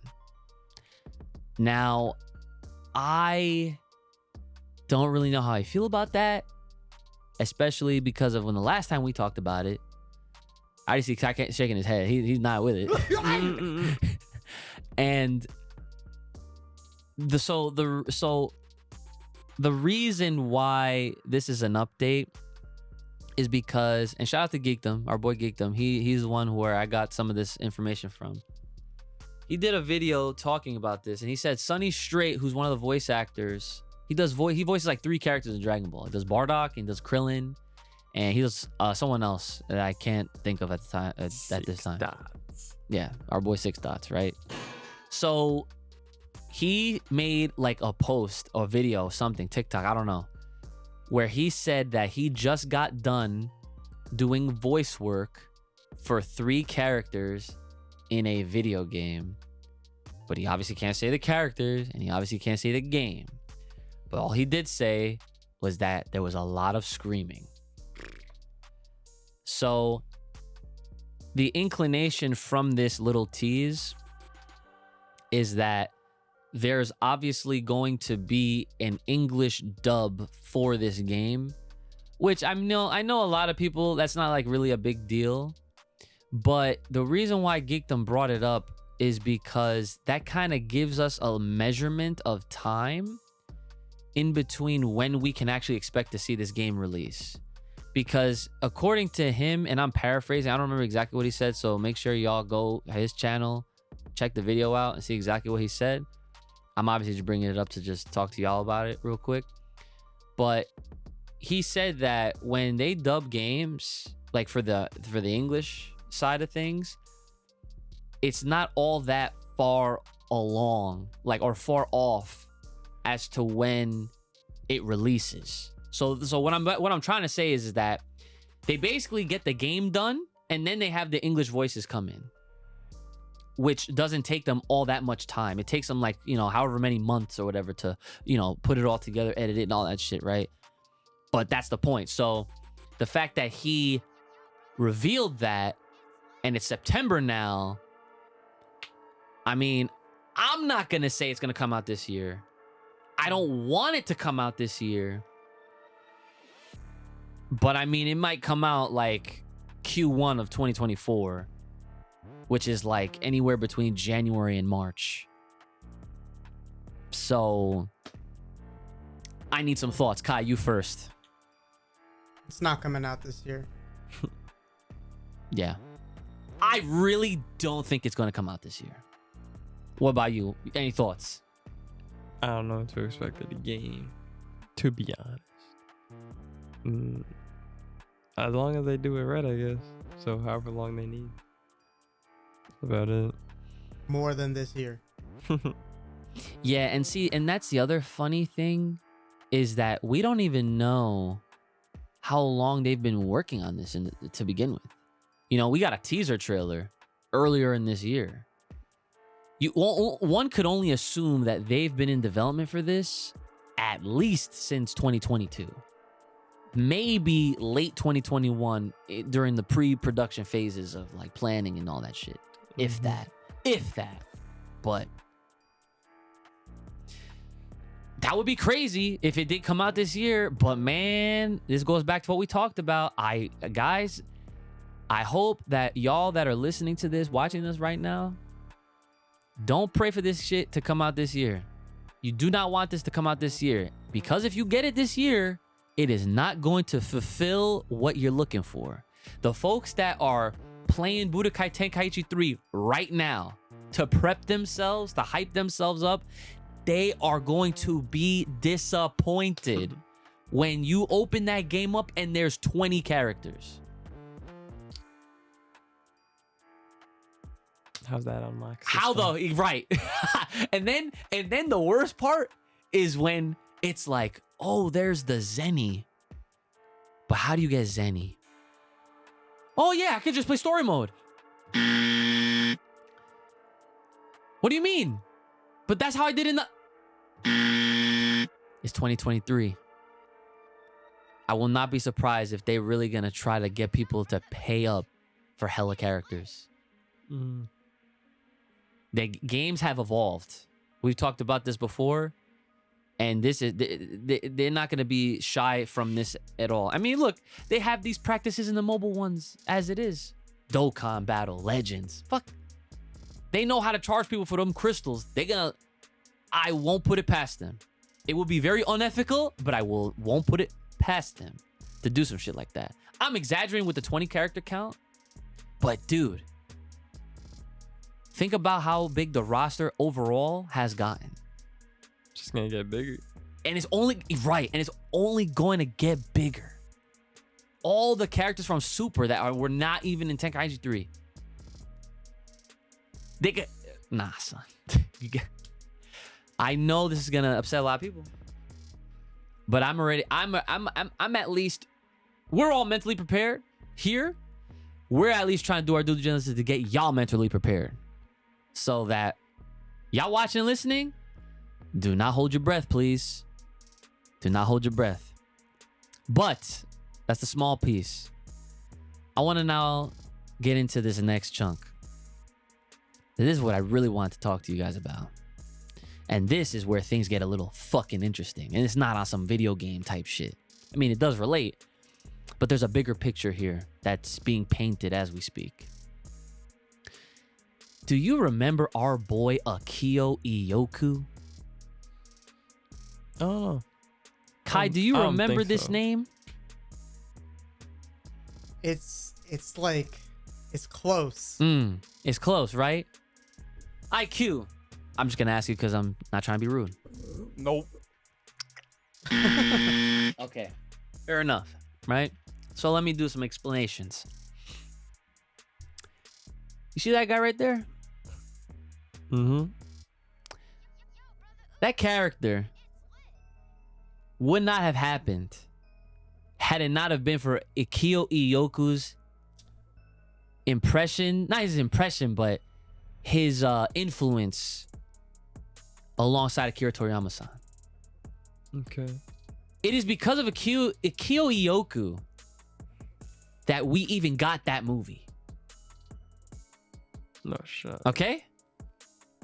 Speaker 1: Now, I don't really know how I feel about that, especially because of when the last time we talked about it, I just see Kai shaking his head. He's not with it. And the reason why this is an update is because, and shout out to Geekdom, our boy Geekdom. He's the one where I got some of this information from. He did a video talking about this, and he said Sonny Strait, who's one of the voice actors, he voices like 3 characters in Dragon Ball. He does Bardock, and he does Krillin, and he does someone else that I can't think of at the time. At this time,
Speaker 2: Dots.
Speaker 1: Yeah, our boy 6 Dots, right? So he made like a post or video, something, TikTok, I don't know, where he said that he just got done doing voice work for 3 characters in a video game. But he obviously can't say the characters, and he obviously can't say the game. But all he did say was that there was a lot of screaming. So the inclination from this little tease is that there's obviously going to be an English dub for this game, which I know a lot of people, that's not like really a big deal. But the reason why Geekdom brought it up is because that kind of gives us a measurement of time in between when we can actually expect to see this game release. Because according to him, and I'm paraphrasing, I don't remember exactly what he said, so make sure y'all go to his channel, check the video out, and see exactly what he said. I'm obviously just bringing it up to just talk to y'all about it real quick. But he said that when they dub games, like for the English side of things, it's not all that far along, like, or far off as to when it releases. So what I'm trying to say is that they basically get the game done and then they have the English voices come in, which doesn't take them all that much time. It takes them like, however many months or whatever to, put it all together, edit it and all that shit, right? But that's the point. So the fact that he revealed that and it's September now, I mean, I'm not going to say it's going to come out this year. I don't want it to come out this year. But I mean, it might come out like Q1 of 2024, which is like anywhere between January and March. So I need some thoughts. Kai, you first.
Speaker 4: It's not coming out this year.
Speaker 1: Yeah. I really don't think it's going to come out this year. What about you? Any thoughts?
Speaker 2: I don't know what to expect of the game, to be honest. As long as they do it right, I guess. So however long they need. That's about it.
Speaker 4: More than this year.
Speaker 1: Yeah, and that's the other funny thing is that we don't even know how long they've been working on this to begin with. You know, we got a teaser trailer earlier in this year. One could only assume that they've been in development for this at least since 2022. Maybe late 2021 during the pre-production phases of like planning and all that shit. If that. But that would be crazy if it did come out this year. But man, this goes back to what we talked about. Guys, I hope that y'all that are listening to this, watching this right now, don't pray for this shit to come out this year. You do not want this to come out this year, because if you get it this year, it is not going to fulfill what you're looking for. The folks that are playing Budokai Tenkaichi 3 right now to prep themselves, to hype themselves up, they are going to be disappointed when you open that game up and there's 20 characters.
Speaker 2: How's that unlocked?
Speaker 1: How though? Right. and then the worst part is when it's like, oh, there's the Zenny. But how do you get Zenny? Oh yeah, I could just play story mode. What do you mean? But that's how I did in the... It's 2023. I will not be surprised if they're really gonna try to get people to pay up for hella characters. The games have evolved. We've talked about this before, and this is they're not going to be shy from this at all. I mean, look, they have these practices in the mobile ones as it is. Dokkan Battle, Legends. Fuck. They know how to charge people for them crystals. I won't put it past them. It will be very unethical, but I won't put it past them to do some shit like that. I'm exaggerating with the 20 character count, but dude, think about how big the roster overall has gotten.
Speaker 2: It's just gonna get bigger.
Speaker 1: And it's only going to get bigger. All the characters from Super that were not even in Tenkaichi 3. Son. I know this is gonna upset a lot of people, but I'm at least, we're all mentally prepared here. We're at least trying to do our due diligence to get y'all mentally prepared. So that y'all watching and listening, do not hold your breath, please. Do not hold your breath. But that's the small piece. I want to now get into this next chunk. This is what I really want to talk to you guys about. And this is where things get a little fucking interesting. And it's not on some video game type shit. I mean, it does relate, but there's a bigger picture here that's being painted as we speak. Do you remember our boy Akio Iyoku?
Speaker 2: Oh.
Speaker 1: Kai, do you
Speaker 2: I don't
Speaker 1: remember
Speaker 2: think
Speaker 1: this
Speaker 2: so.
Speaker 1: name?
Speaker 4: It's like, it's close.
Speaker 1: It's close, right? IQ. I'm just going to ask you because I'm not trying to be rude.
Speaker 5: Nope.
Speaker 1: Okay. Fair enough, right? So let me do some explanations. You see that guy right there? That character would not have happened had it not have been for Akio Iyoku's impression, not his impression, but his influence alongside Akira Toriyama-san.
Speaker 2: Okay.
Speaker 1: It is because of Akio Iyoku that we even got that movie.
Speaker 2: No shit.
Speaker 1: Okay?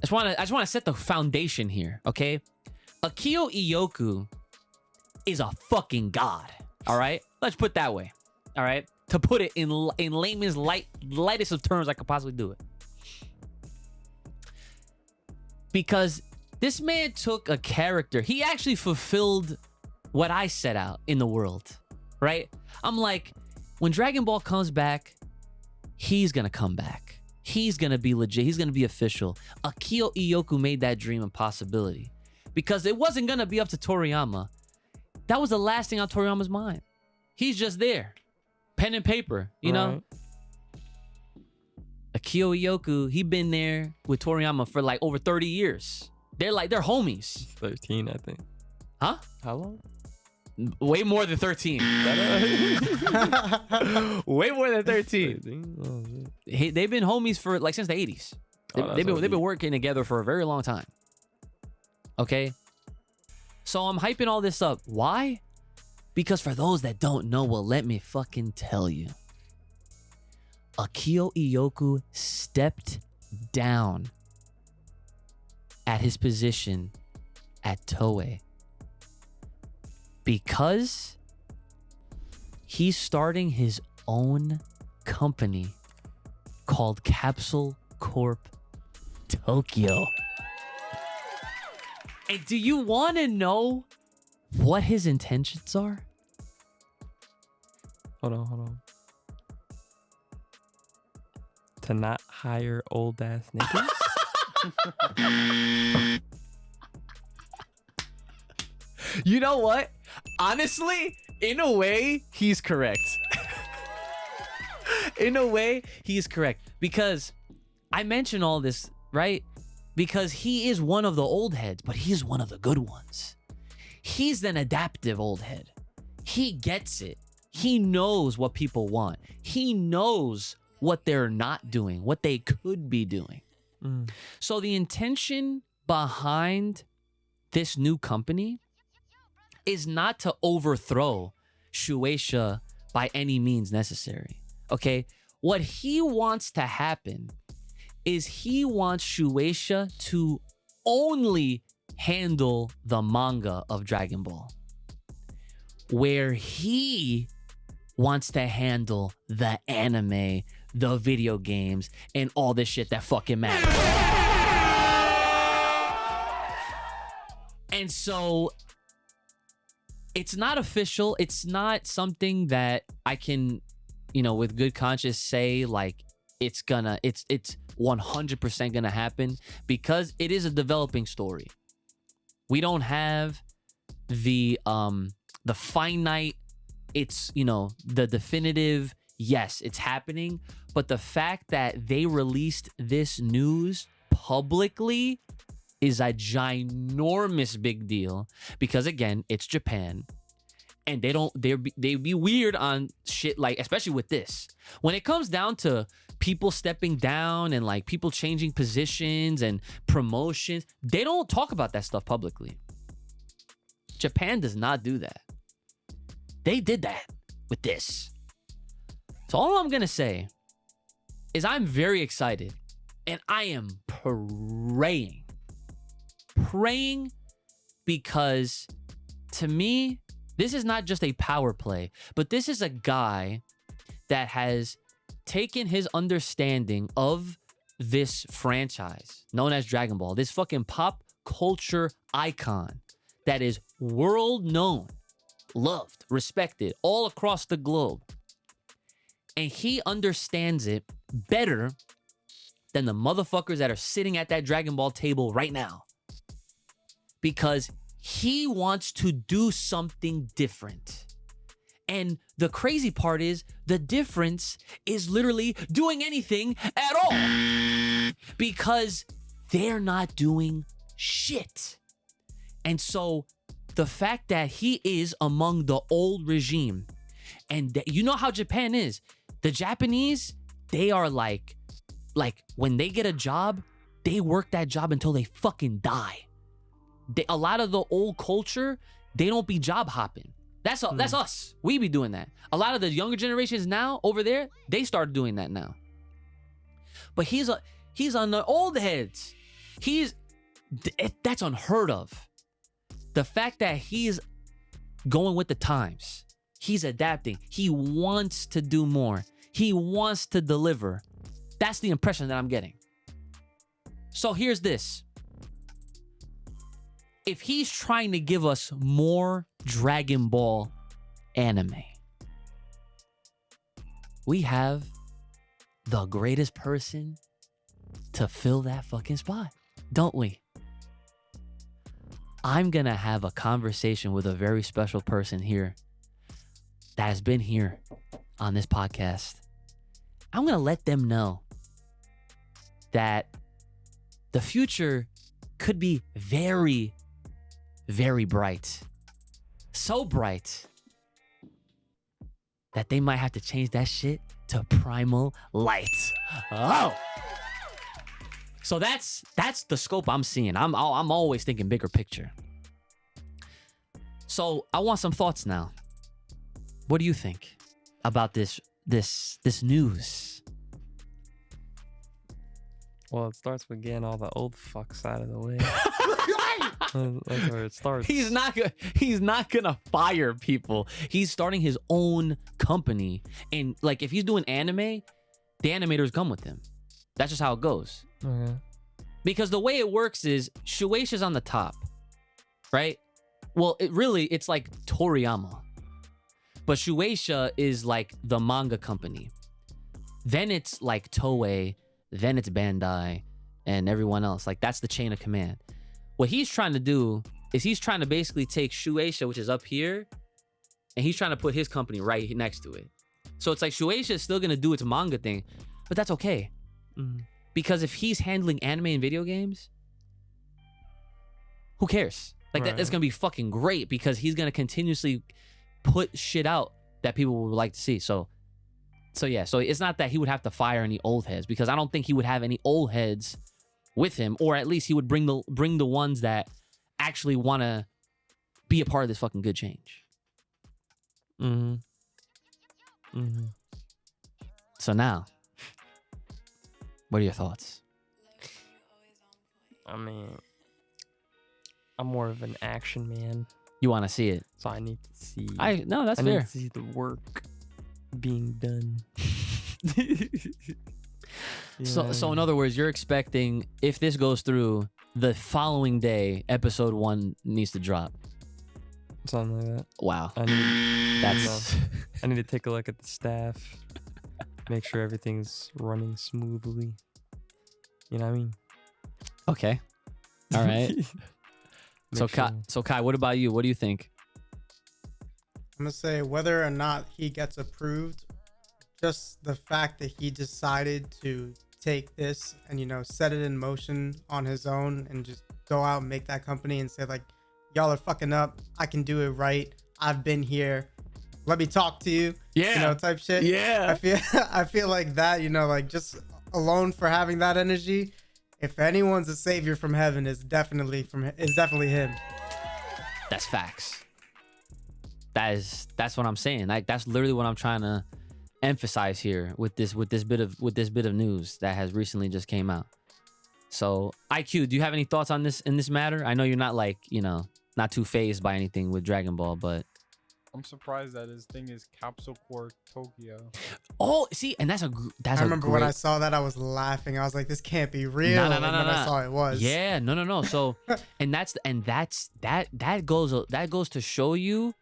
Speaker 1: I just want to set the foundation here, okay? Akio Iyoku is a fucking god, all right? Let's put it that way, all right? To put it in layman's lightest of terms I could possibly do it. Because this man took a character. He actually fulfilled what I set out in the world, right? I'm like, when Dragon Ball comes back, he's going to come back. He's going to be legit. He's going to be official. Akio Iyoku made that dream a possibility because it wasn't going to be up to Toriyama. That was the last thing on Toriyama's mind. He's just there. Pen and paper, you know? Akio Iyoku, he been there with Toriyama for like over 30 years. They're homies.
Speaker 2: 13, I think.
Speaker 1: Huh?
Speaker 2: How long?
Speaker 1: Way more than 13. Way more than 13. They've been homies for like since the 80s. They've been working together for a very long time. Okay? So I'm hyping all this up. Why? Because for those that don't know, well, let me fucking tell you. Akio Iyoku stepped down at his position at Toei because he's starting his own company called Capsule Corp Tokyo. And do you want to know what his intentions are?
Speaker 2: Hold on. To not hire old ass niggas?
Speaker 1: You know what? Honestly, in a way, he's correct. In a way, he's correct. Because I mention all this, right? Because he is one of the old heads, but he's one of the good ones. He's an adaptive old head. He gets it. He knows what people want. He knows what they're not doing, what they could be doing. So the intention behind this new company is not to overthrow Shueisha by any means necessary. Okay? What he wants to happen is he wants Shueisha to only handle the manga of Dragon Ball, where he wants to handle the anime, the video games, and all this shit that fucking matters. And so it's not official. It's not something that I can, with good conscience say like it's 100% gonna happen, because it is a developing story. We don't have the finite, it's, the definitive, yes, it's happening. But the fact that they released this news publicly is a ginormous big deal, because again, it's Japan, and they be weird on shit, like, especially with this. When it comes down to people stepping down and like people changing positions and promotions, they don't talk about that stuff publicly. Japan does not do that. They did that with this. So all I'm gonna say is I'm very excited, and I am praying, because to me, this is not just a power play, but this is a guy that has taken his understanding of this franchise known as Dragon Ball, this fucking pop culture icon that is world known, loved, respected all across the globe. And he understands it better than the motherfuckers that are sitting at that Dragon Ball table right now. Because he wants to do something different. And the crazy part is, the difference is literally doing anything at all. Because they're not doing shit. And so the fact that he is among the old regime, and you know how Japan is. The Japanese, they are like when they get a job, they work that job until they fucking die. A lot of the old culture, they don't be job hopping. That's us. We be doing that. A lot of the younger generations now over there, they start doing that now. But he's on the old heads. That's unheard of. The fact that he's going with the times, he's adapting. He wants to do more. He wants to deliver. That's the impression that I'm getting. So here's this. If he's trying to give us more Dragon Ball anime, we have the greatest person to fill that fucking spot, don't we? I'm gonna have a conversation with a very special person here that has been here on this podcast. I'm gonna let them know that the future could be very, very bright. so bright that they might have to change that shit to primal light. Oh. So that's the scope I'm seeing. I'm always thinking bigger picture. So I want some thoughts now. What do you think about this news?
Speaker 2: Well, it starts with getting all the old fucks out of the way. That's where it starts.
Speaker 1: He's not gonna fire people. He's starting his own company, and like if he's doing anime, the animators come with him. That's just how it goes.
Speaker 2: Okay.
Speaker 1: Because the way it works is Shueisha's on the top, right? Well, it's like Toriyama, but Shueisha is like the manga company. Then it's like Toei, then it's Bandai, and everyone else. Like that's the chain of command. What he's trying to do is he's trying to basically take Shueisha, which is up here, and he's trying to put his company right next to it. So it's like Shueisha is still gonna do its manga thing, but that's okay.
Speaker 2: Mm.
Speaker 1: Because if he's handling anime and video games, who cares? Like
Speaker 2: Right.
Speaker 1: that's gonna be fucking great because he's gonna continuously put shit out that people would like to see. So yeah. So it's not that he would have to fire any old heads because I don't think he would have any old heads with him, or at least he would bring the ones that actually want to be a part of this fucking good change.
Speaker 2: Mm-hmm. Mm-hmm.
Speaker 1: So now, what are your thoughts?
Speaker 2: I mean, I'm more of an action man,
Speaker 1: You want to see it?
Speaker 2: so I need to see.
Speaker 1: No, that's
Speaker 2: I need
Speaker 1: fair.
Speaker 2: to see the work being done.
Speaker 1: So in other words, you're expecting if this goes through, the following day, episode 1 needs to drop.
Speaker 2: something like that.
Speaker 1: Wow,
Speaker 2: I need,
Speaker 1: that's
Speaker 2: I need to take a look at the staff, make sure everything's running smoothly. You know what I mean?
Speaker 1: okay. All right. So
Speaker 2: Make sure-
Speaker 1: Kai, what about you? What do you think?
Speaker 4: I'm gonna say whether or not he gets approved, just the fact that he decided to take this and set it in motion on his own and just go out and make that company and say like, y'all are fucking up, I can do it right, I've been here, let me talk to you, type shit.
Speaker 1: Yeah.
Speaker 4: I feel like that, like just alone for having that energy, if anyone's a savior from heaven, it's definitely him.
Speaker 1: That's facts. That's what I'm saying. Like that's literally what I'm trying to emphasize here with this bit of news that has recently just came out. So IQ, do you have any thoughts on this in this matter? I know you're not like not too phased by anything with Dragon Ball, but
Speaker 5: I'm surprised that his thing is Capsule Corp Tokyo.
Speaker 1: oh, see, and that's
Speaker 4: I remember when I saw that, I was laughing. I was like, "This can't be real."
Speaker 1: No.
Speaker 4: And when I saw it was.
Speaker 1: Yeah, no. So, that goes to show you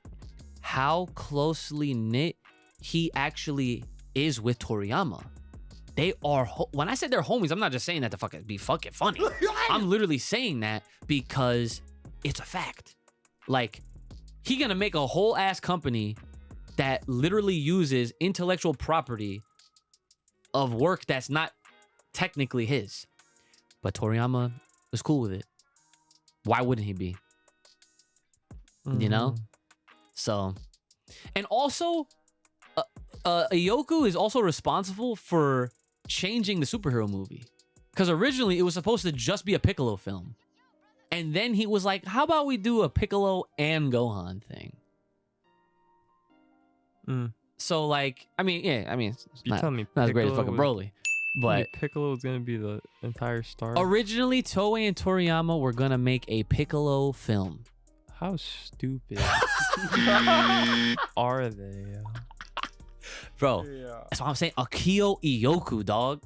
Speaker 1: how closely knit he actually is with Toriyama. They are when I said they're homies, I'm not just saying that to be fucking funny. I'm literally saying that because it's a fact. Like, he gonna make a whole ass company that literally uses intellectual property of work that's not technically his. But Toriyama was cool with it. Why wouldn't he be? You know? So, and also, Iyoku is also responsible for changing the superhero movie. Because originally it was supposed to just be a Piccolo film. And then he was like, how about we do a Piccolo and Gohan thing? So like, it's
Speaker 2: You
Speaker 1: not,
Speaker 2: telling me
Speaker 1: not as great as
Speaker 2: Piccolo
Speaker 1: fucking
Speaker 2: was-
Speaker 1: Broly. But
Speaker 2: Piccolo is gonna be the entire star.
Speaker 1: originally Toei and Toriyama were gonna make a Piccolo film.
Speaker 2: How stupid are they?
Speaker 1: Bro,
Speaker 5: Yeah.
Speaker 1: that's what I'm saying. Akio Iyoku, dog.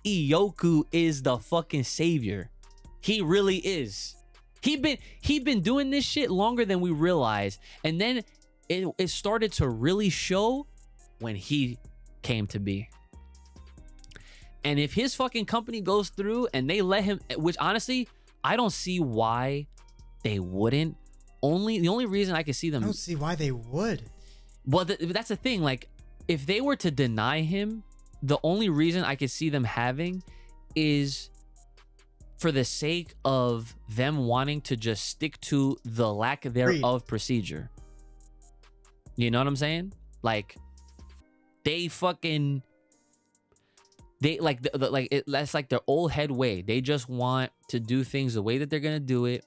Speaker 1: Iyoku is the fucking savior. He really is. He been doing this shit longer than we realize. And then it started to really show when he came to be. And if his fucking company goes through and they let him, which honestly, I don't see why they wouldn't. The only reason I could see them.
Speaker 4: I don't see why they would.
Speaker 1: Well, that's the thing. Like, if they were to deny him, the only reason I could see them having is for the sake of them wanting to just stick to the lack thereof procedure. You know what I'm saying? Like, they fucking, they like that's like their old head way. They just want to do things the way that they're gonna do it.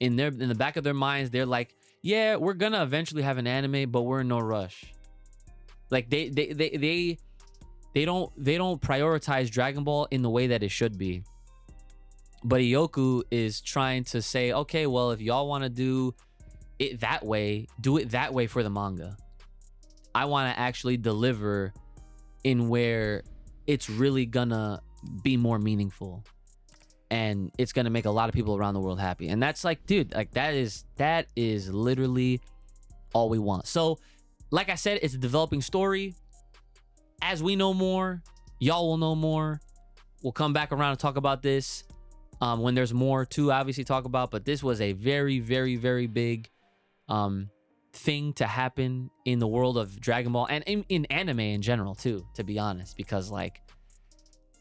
Speaker 1: In the back of their minds, they're like, yeah, we're gonna eventually have an anime, but we're in no rush. Like they don't prioritize Dragon Ball in the way that it should be. But Iyoku is trying to say, okay, well, if y'all want to do it that way, do it that way for the manga. I want to actually deliver in where it's really gonna be more meaningful, and it's gonna make a lot of people around the world happy. And that's like, dude, like that is literally all we want. So, like I said, it's a developing story. As we know more, y'all will know more. We'll come back around and talk about this when there's more to obviously talk about. But this was a very, very, very big thing to happen in the world of Dragon Ball and in anime in general too, to be honest. Because like,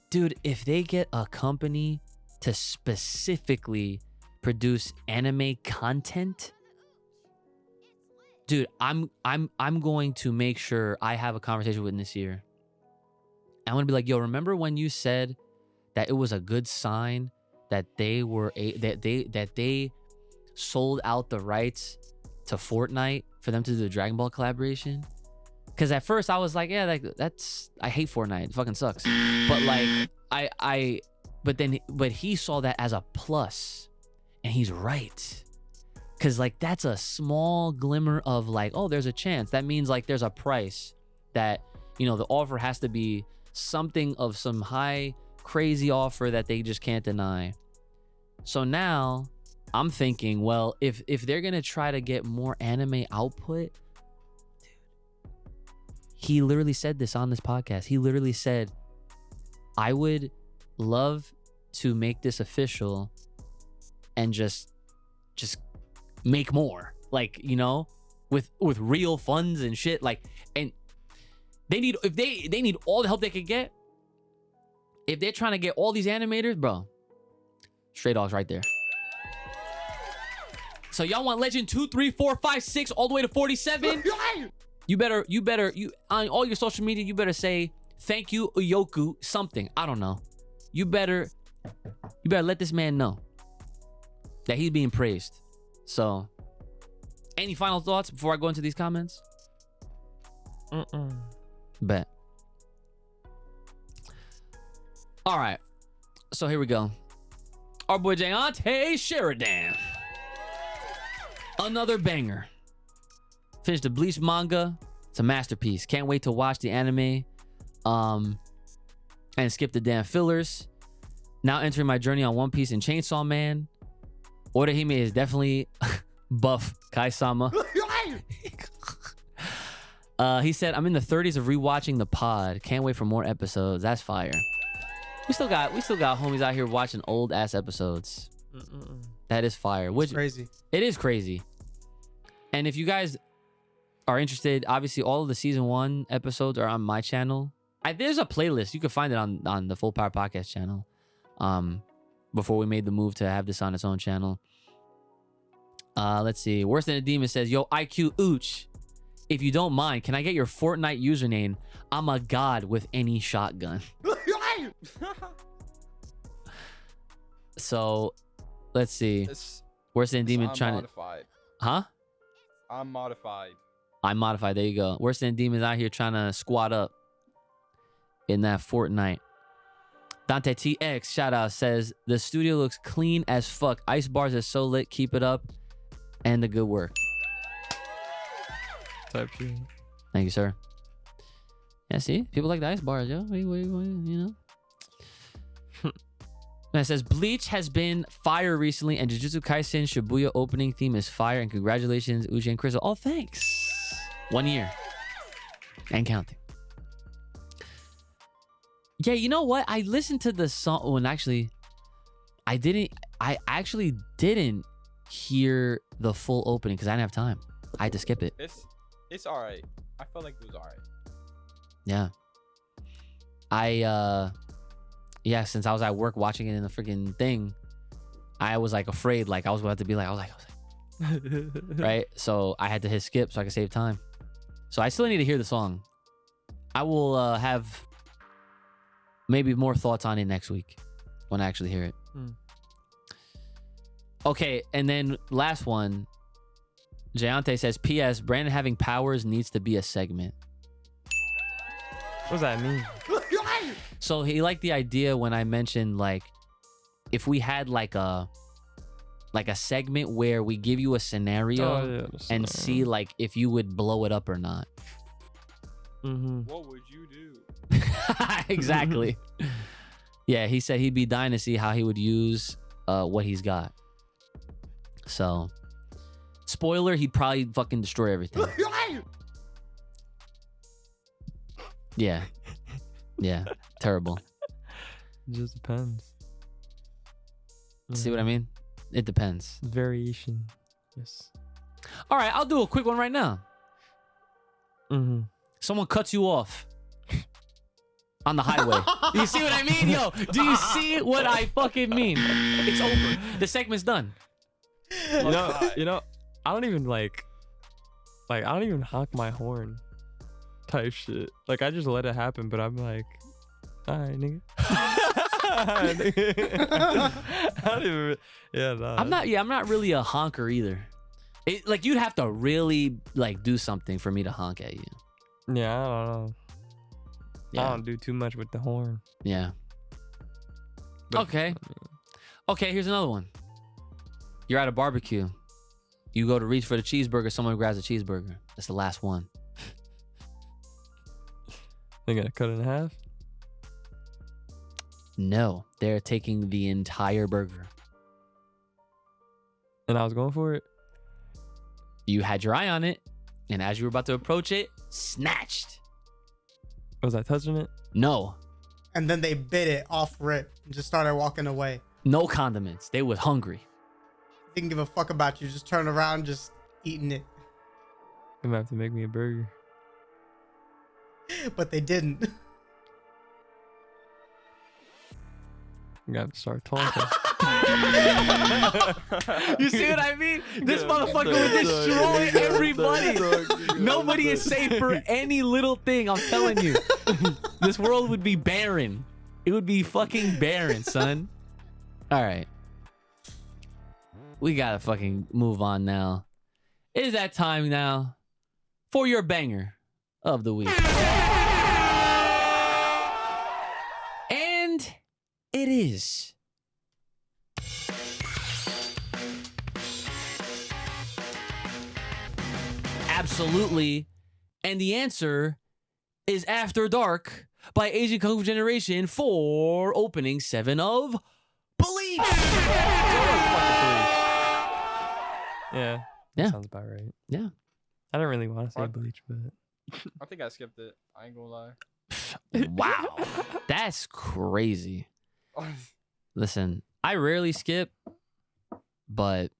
Speaker 1: dude, if they get a company to specifically produce anime content, dude, I'm going to make sure I have a conversation with them this year. I'm gonna be like, yo, remember when you said that it was a good sign that they were that they sold out the rights to Fortnite for them to do the Dragon Ball collaboration? Because at first I was like, yeah, that's I hate Fortnite, it fucking sucks. But like but he saw that as a plus, and he's right. Because like that's a small glimmer of like, oh, there's a chance. That means like there's a price that, you know, the offer has to be something of some high crazy offer that they just can't deny. So now I'm thinking, well, if they're gonna try to get more anime output, dude, he literally said this on this podcast. He literally said, I would love to make this official and just make more, like, you know, with real funds and shit. Like, and they need, if they need all the help they could get. If they're trying to get all these animators, bro, Stray Dogs right there. So y'all want Legend 2, 3, 4, 5, 6 all the way to 47? You better on all your social media, you better say thank you, Iyoku, something. I don't know. You better let this man know that he's being praised. So, any final thoughts before I go into these comments? Bet. All right. So here we go. Our boy Jayante Sheridan. Another banger. Finished the Bleach manga. It's a masterpiece. Can't wait to watch the anime. And skip the damn fillers. Now entering my journey on One Piece and Chainsaw Man. Orihime is definitely buff Kai-sama. He said, I'm in the 30s of rewatching the pod. Can't wait for more episodes. That's fire. We still got homies out here watching old ass episodes. That is fire. Which
Speaker 4: Crazy.
Speaker 1: It is crazy. And if you guys are interested, obviously all of the season 1 episodes are on my channel. There's a playlist. You can find it on the Full Power Podcast channel. Before we made the move to have this on its own channel. Let's see. Worse Than a Demon says, yo, IQ Ooch, if you don't mind, can I get your Fortnite username? I'm a god with any shotgun. So, let's see. Worse Than a Demon trying
Speaker 5: modified.
Speaker 1: to... Huh?
Speaker 5: I'm modified.
Speaker 1: I'm modified. There you go. Worse Than a Demon's out here trying to squat up in that Fortnite. Dante TX, shout out, says, the studio looks clean as fuck. Icebarz is so lit. Keep it up. And the good work.
Speaker 2: Type shit.
Speaker 1: Thank you, sir. Yeah, see? People like the Icebarz, yo. You know? And it says, Bleach has been fire recently, and Jujutsu Kaisen Shibuya opening theme is fire. And congratulations, Uchi and Crystal. Oh, thanks. 1 year. And counting. Yeah, you know what? I listened to the song. Oh, and actually, I actually didn't hear the full opening because I didn't have time. I had to skip it.
Speaker 5: It's all right. I felt like it was all right.
Speaker 1: Yeah. Yeah, since I was at work watching it in the freaking thing, I was like afraid, like I was about to be like, right? So I had to hit skip so I could save time. So I still need to hear the song. I will have maybe more thoughts on it next week when I actually hear it. Okay, and then last one. Jayante says, P.S. Brandon having powers needs to be a segment.
Speaker 2: What does that mean?
Speaker 1: So he liked the idea when I mentioned, like, if we had like a segment where we give you a scenario and see like if you would blow it up or not.
Speaker 5: What would you do?
Speaker 1: Exactly. Yeah, he said he'd be dying to see how he would use what he's got. So, spoiler, he'd probably fucking destroy everything. Yeah. Yeah. Terrible.
Speaker 2: It just depends.
Speaker 1: See what I mean? It depends.
Speaker 2: Variation. Yes.
Speaker 1: All right, I'll do a quick one right now. Someone cuts you off on the highway. You see what I mean? Yo, do you see what I fucking mean? It's over. The segment's done.
Speaker 2: You know, I don't even like I don't even honk my horn type shit. Like, I just let it happen, but I'm like, all right, nigga. I don't even, nah.
Speaker 1: I'm not really a honker either. Like, you'd have to really like do something for me to honk at you.
Speaker 2: Yeah, I don't know.
Speaker 1: Yeah.
Speaker 2: I don't do too much with the horn.
Speaker 1: Yeah.
Speaker 2: But,
Speaker 1: Okay. Okay, here's another one. You're at a barbecue. You go to reach for the cheeseburger. Someone grabs a cheeseburger. That's the last one.
Speaker 2: They gotta cut it in half?
Speaker 1: No, they're taking the entire burger.
Speaker 2: And I was going for it?
Speaker 1: You had your eye on it, and as you were about to approach it, snatched.
Speaker 2: Was I touching it?
Speaker 1: No.
Speaker 4: And then they bit it off rip and just started walking away.
Speaker 1: No condiments. They was hungry.
Speaker 4: Didn't give a fuck about you. Just turn around, just eating it.
Speaker 2: They might have to make me a burger.
Speaker 4: But they didn't.
Speaker 2: You gotta start talking.
Speaker 1: You see what I mean? This motherfucker would destroy everybody. Nobody is safe for any little thing. I'm telling you. This world would be barren. It would be fucking barren, son. All right. We gotta fucking move on now. It is that time now for your banger of the week. And it is absolutely. And the answer is After Dark by Asian Kung Fu Generation for opening 7 of Bleach.
Speaker 2: Yeah.
Speaker 1: Yeah.
Speaker 2: Sounds about right.
Speaker 1: Yeah.
Speaker 2: I don't really want to say
Speaker 5: What?
Speaker 2: Bleach, but
Speaker 5: I think I skipped it. I ain't gonna lie.
Speaker 1: Wow. That's crazy. Listen, I rarely skip, but,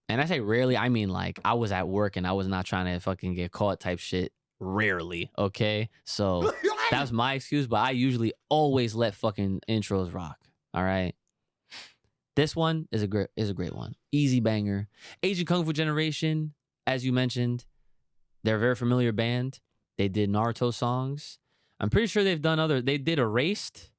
Speaker 1: and I say rarely, I mean like I was at work and I was not trying to fucking get caught type shit. Rarely, okay? So that was my excuse, but I usually always let fucking intros rock. All right. This one is a great one. Easy banger. Asian Kung Fu Generation, as you mentioned, they're a very familiar band. They did Naruto songs. I'm pretty sure they did Erased.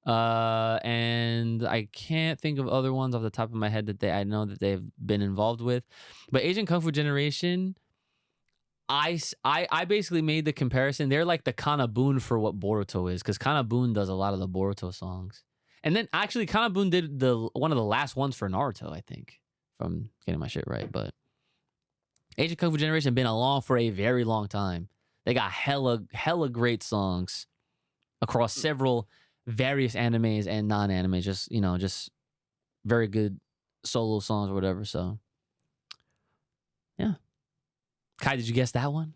Speaker 1: And I can't think of other ones off the top of my head that I know that they've been involved with. But Asian Kung Fu Generation, I basically made the comparison. They're like the Kanabun for what Boruto is, because Kanabun does a lot of the Boruto songs. And then actually Kanabun did one of the last ones for Naruto, I think, if I'm getting my shit right. But Asian Kung Fu Generation been along for a very long time. They got hella great songs across several various animes and non-animes. Just very good solo songs or whatever. So yeah. Kai, did you guess that one?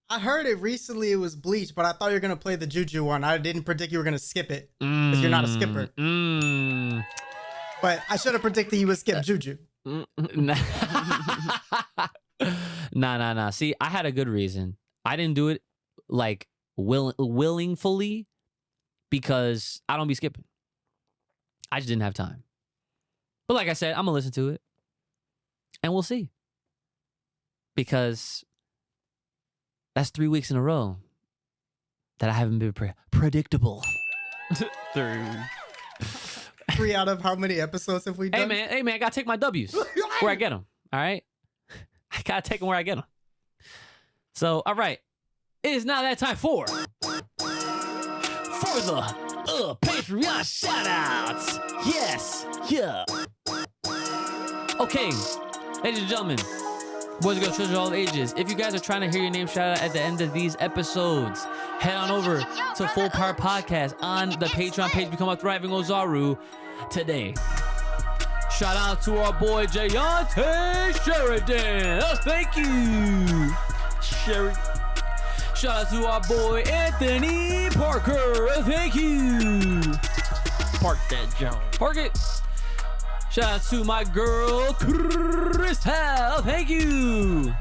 Speaker 4: I heard it recently. It was Bleach, but I thought you were gonna play the Juju one. I didn't predict you were gonna skip it because you're not a skipper. But I should have predicted you would skip Juju.
Speaker 1: Nah. See, I had a good reason. I didn't do it like willingly because I don't be skipping. I just didn't have time. But like I said, I'm gonna listen to it, and we'll see. because that's 3 weeks in a row that I haven't been predictable.
Speaker 4: 3 out of how many episodes have we done?
Speaker 1: Hey man, I gotta take my W's where I get them. All right, I gotta take them where I get them. So, all right, it is now that time for the Patreon shoutouts. Yes, yeah. Okay, ladies and gentlemen, boys and girls, children of all ages, if you guys are trying to hear your name shouted out at the end of these episodes, head on over to Full Power Podcast on the Patreon page. Become a thriving Ozaru today. Shout out to our boy Jayante Sheridan. Oh, thank you, Sheridan. Shout out to our boy Anthony Parker. Oh, thank you.
Speaker 2: Park that Jones.
Speaker 1: Park it. Shout out to my girl Crystal. Thank you.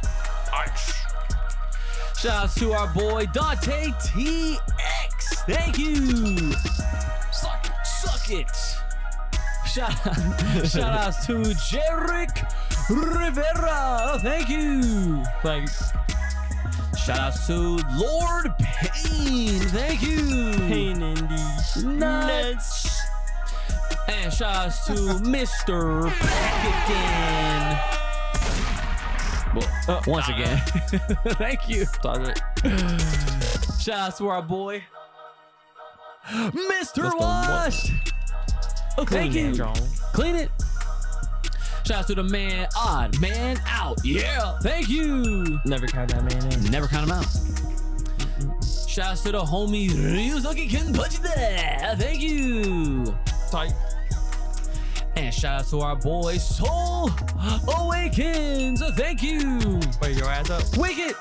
Speaker 5: Nice.
Speaker 1: Shout out to our boy Dante TX. Thank you. Suck it. Shout out to Jerick Rivera. Thank you.
Speaker 2: Like,
Speaker 1: Shout out to Lord Payne. Thank you.
Speaker 2: pain in these
Speaker 1: Nuts. And shout outs to Mr. Back again. Once again. Thank you. Shout out to our boy, Mr. Washed. Oh, thank you. Clean it. Shout out to the man, Odd Man Out. Yeah. Thank you.
Speaker 2: Never count that man in.
Speaker 1: Never count him out. Shout out to the homie Ryuzuki Kenpachi. Thank you.
Speaker 2: Tight.
Speaker 1: And shout out to our boy Soul Awakens. Thank you.
Speaker 2: Wait, your ass up.
Speaker 1: Wake it.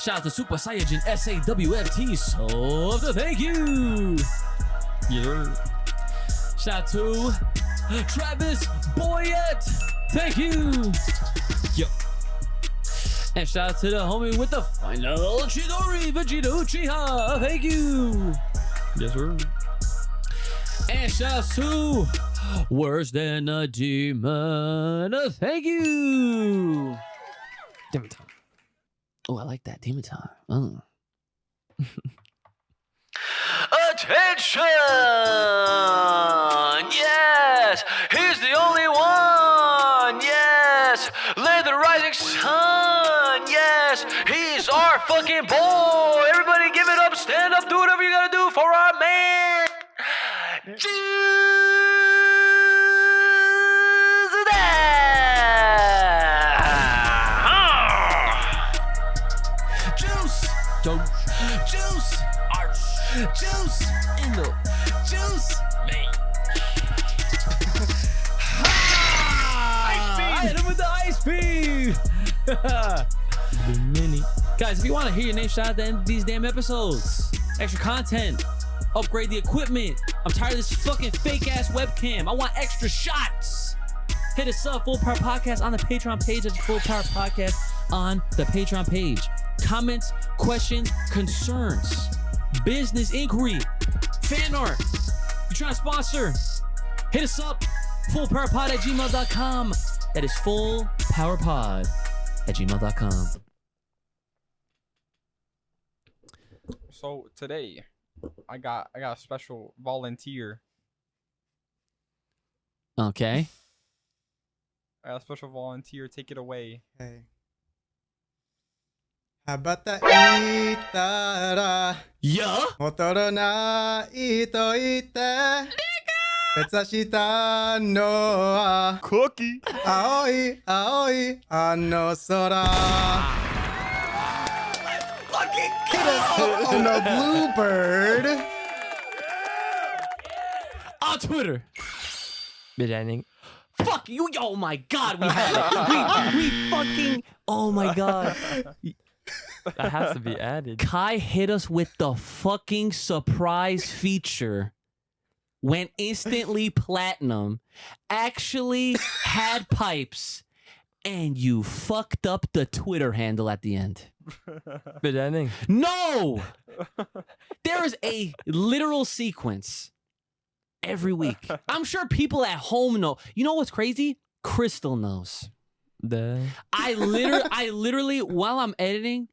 Speaker 1: Shout out to Super Saiyajin SAWFT Soft. Thank you.
Speaker 2: Yeah.
Speaker 1: Shout out to Travis Boyette. Thank you. Yo. And shout out to the homie with the final Chidori Vegeta Uchiha. Thank you.
Speaker 2: Yes, sir.
Speaker 1: And shout out to Worse Than a Demon. Thank you.
Speaker 2: Demon time.
Speaker 1: Oh, I like that. Demon time. Oh.
Speaker 6: Attention! Yes! He's the only one! Yes! Let the rising sun! Yes! He's our fucking boy! Everybody give it up, stand up, do whatever you gotta do for our man!
Speaker 1: Juice in the juice, man. I hit him with the ice beam.
Speaker 2: The mini.
Speaker 1: Guys, if you want to hear your name shout out at the end of these damn episodes, extra content, upgrade the equipment. I'm tired of this fucking fake ass webcam. I want extra shots. Hit us up, Full Power Podcast on the Patreon page. That's Full Power Podcast on the Patreon page. Comments, questions, concerns, business inquiry, fan art. You're trying to sponsor, hit us up, fullpowerpod@gmail.com. That is fullpowerpod@gmail.com.
Speaker 5: So today, I got a special volunteer.
Speaker 1: Okay.
Speaker 5: I got a special volunteer. Take it away.
Speaker 4: Hey. Habata itara
Speaker 1: Yeah.
Speaker 4: motoro na ito ite Betsashita no wa
Speaker 5: Cookie.
Speaker 4: aoi aoi ano sora. Oh no, Bluebird.
Speaker 1: On Twitter.
Speaker 2: Bitch, I think.
Speaker 1: Fuck you. Oh my God. We had it. We fucking. Oh my God.
Speaker 2: That has to be added.
Speaker 1: Kai hit us with the fucking surprise feature. Went instantly platinum. Actually had pipes. And you fucked up the Twitter handle at the end.
Speaker 2: Bitch, I think.
Speaker 1: No! There is a literal sequence every week. I'm sure people at home know. You know what's crazy? Crystal knows. I literally, while I'm editing,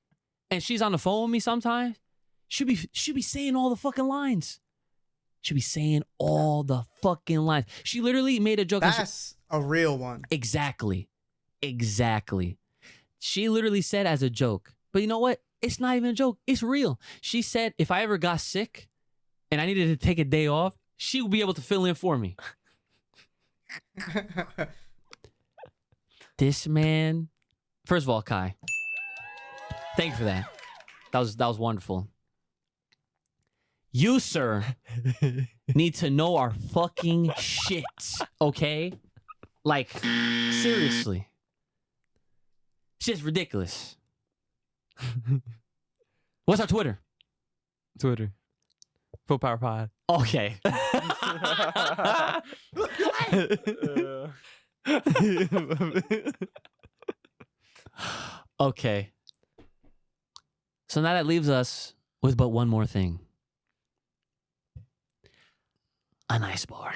Speaker 1: and she's on the phone with me sometimes, she'll be saying all the fucking lines. She'll be saying all the fucking lines. She literally made a joke.
Speaker 4: That's a real one.
Speaker 1: Exactly. She literally said as a joke, but you know what? It's not even a joke. It's real. She said if I ever got sick and I needed to take a day off, she would be able to fill in for me. This man, first of all, Kai, thank you for that. That was wonderful. You, sir, need to know our fucking shit, okay? Like, seriously. Shit's ridiculous. What's our Twitter?
Speaker 2: Full Power Pod.
Speaker 1: Okay. Okay. So now that leaves us with but one more thing. An ice bar.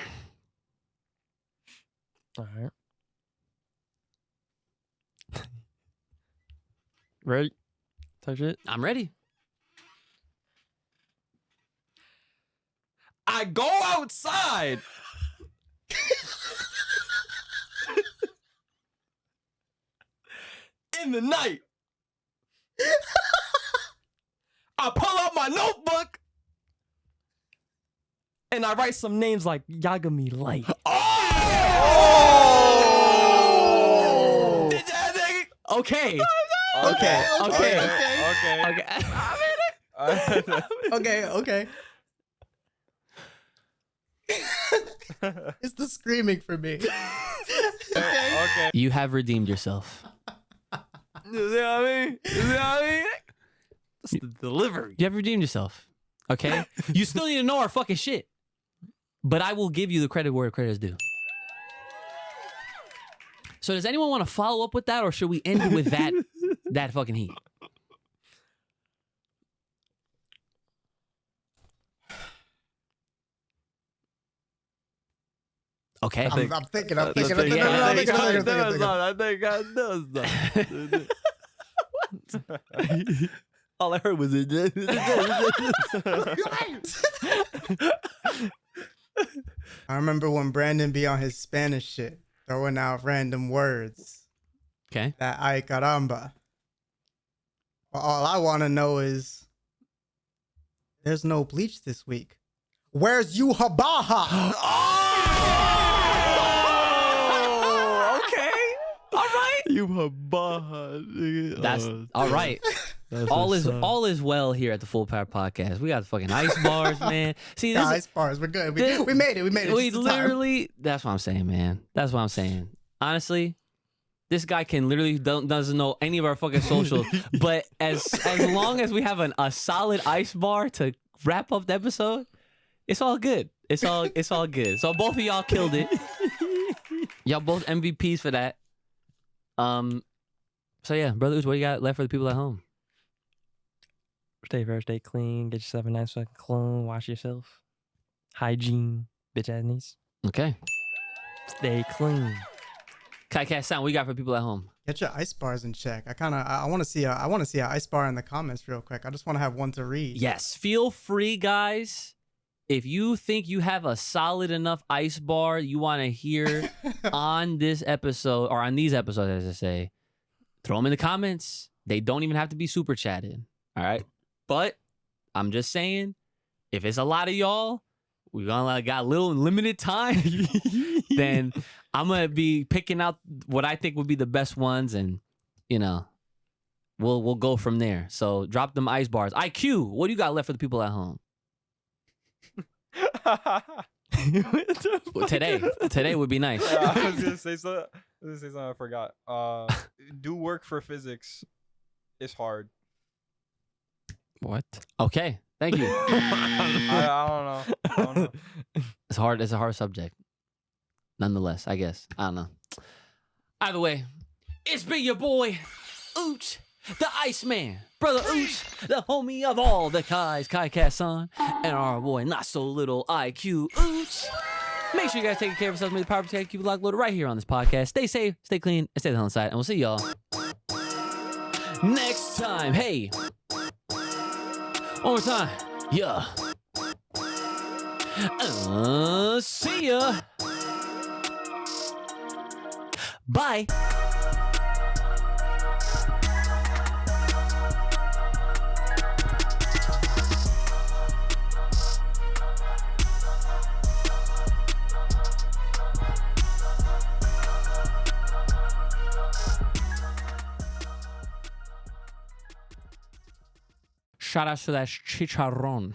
Speaker 2: All right. Ready? Touch it.
Speaker 1: I'm ready.
Speaker 2: I go outside. In the night. I pull out my notebook and I write some names like Yagami Light.
Speaker 1: Oh! Okay.
Speaker 4: Okay. It's the screaming for me.
Speaker 5: Okay.
Speaker 1: You have redeemed yourself.
Speaker 2: You see what I mean? That's the delivery.
Speaker 1: You have redeemed yourself. Okay? You still need to know our fucking shit. But I will give you the credit where credit is due. So does anyone want to follow up with that, or should we end it with that fucking heat? Okay.
Speaker 4: I'm thinking.
Speaker 2: I think I know something. All I heard was it.
Speaker 4: I remember when Brandon be on his Spanish shit, throwing out random words.
Speaker 1: Okay.
Speaker 4: That ay caramba. Well, all I want to know is, there's no Bleach this week. Where's you Habaha?
Speaker 2: Oh, okay. All right. You Habaha.
Speaker 1: That's all right. All is well here at the Full Power Podcast. We got the fucking Icebarz, man. See, this
Speaker 4: Icebarz, we're good. We made it. We made it.
Speaker 1: We
Speaker 4: just in time.
Speaker 1: literally. That's what I'm saying, man. That's what I'm saying. Honestly, this guy can literally doesn't know any of our fucking socials. But as long as we have a solid ice bar to wrap up the episode, it's all good. It's all good. So both of y'all killed it. Y'all both MVPs for that. So yeah, brothers, what you got left for the people at home?
Speaker 2: Stay fresh, stay clean, get yourself a nice fucking cologne, wash yourself. Hygiene, bitch ass knees.
Speaker 1: Okay.
Speaker 2: Stay clean.
Speaker 1: Kai Cat Sound, what you got for people at home?
Speaker 4: Get your ice bars in check. I want to see an ice bar in the comments real quick. I just want to have one to read.
Speaker 1: Yes, feel free, guys. If you think you have a solid enough ice bar you want to hear on this episode, or on these episodes, as I say, throw them in the comments. They don't even have to be super chatted. All right. But I'm just saying, if it's a lot of y'all, we got a little limited time, then I'm going to be picking out what I think would be the best ones, and, you know, we'll go from there. So drop them ice bars. IQ, what do you got left for the people at home? Today would be nice.
Speaker 5: I was gonna say something I forgot. Do work for physics. It's hard.
Speaker 2: What?
Speaker 1: Okay, thank you.
Speaker 5: I don't know.
Speaker 1: It's hard. It's a hard subject. Nonetheless, I guess. I don't know. Either way, it's been your boy, Ooch, the Iceman. Brother Ooch, the homie of all the Kais, Kai Cat Son, and our boy, not so little IQ, Ooch. Make sure you guys take care of yourselves. Make the power protect. Keep it locked, loaded right here on this podcast. Stay safe, stay clean, and stay the hell inside. And we'll see y'all next time. Hey, one more time. Yeah. See ya. Bye. Shout out to that chicharrón.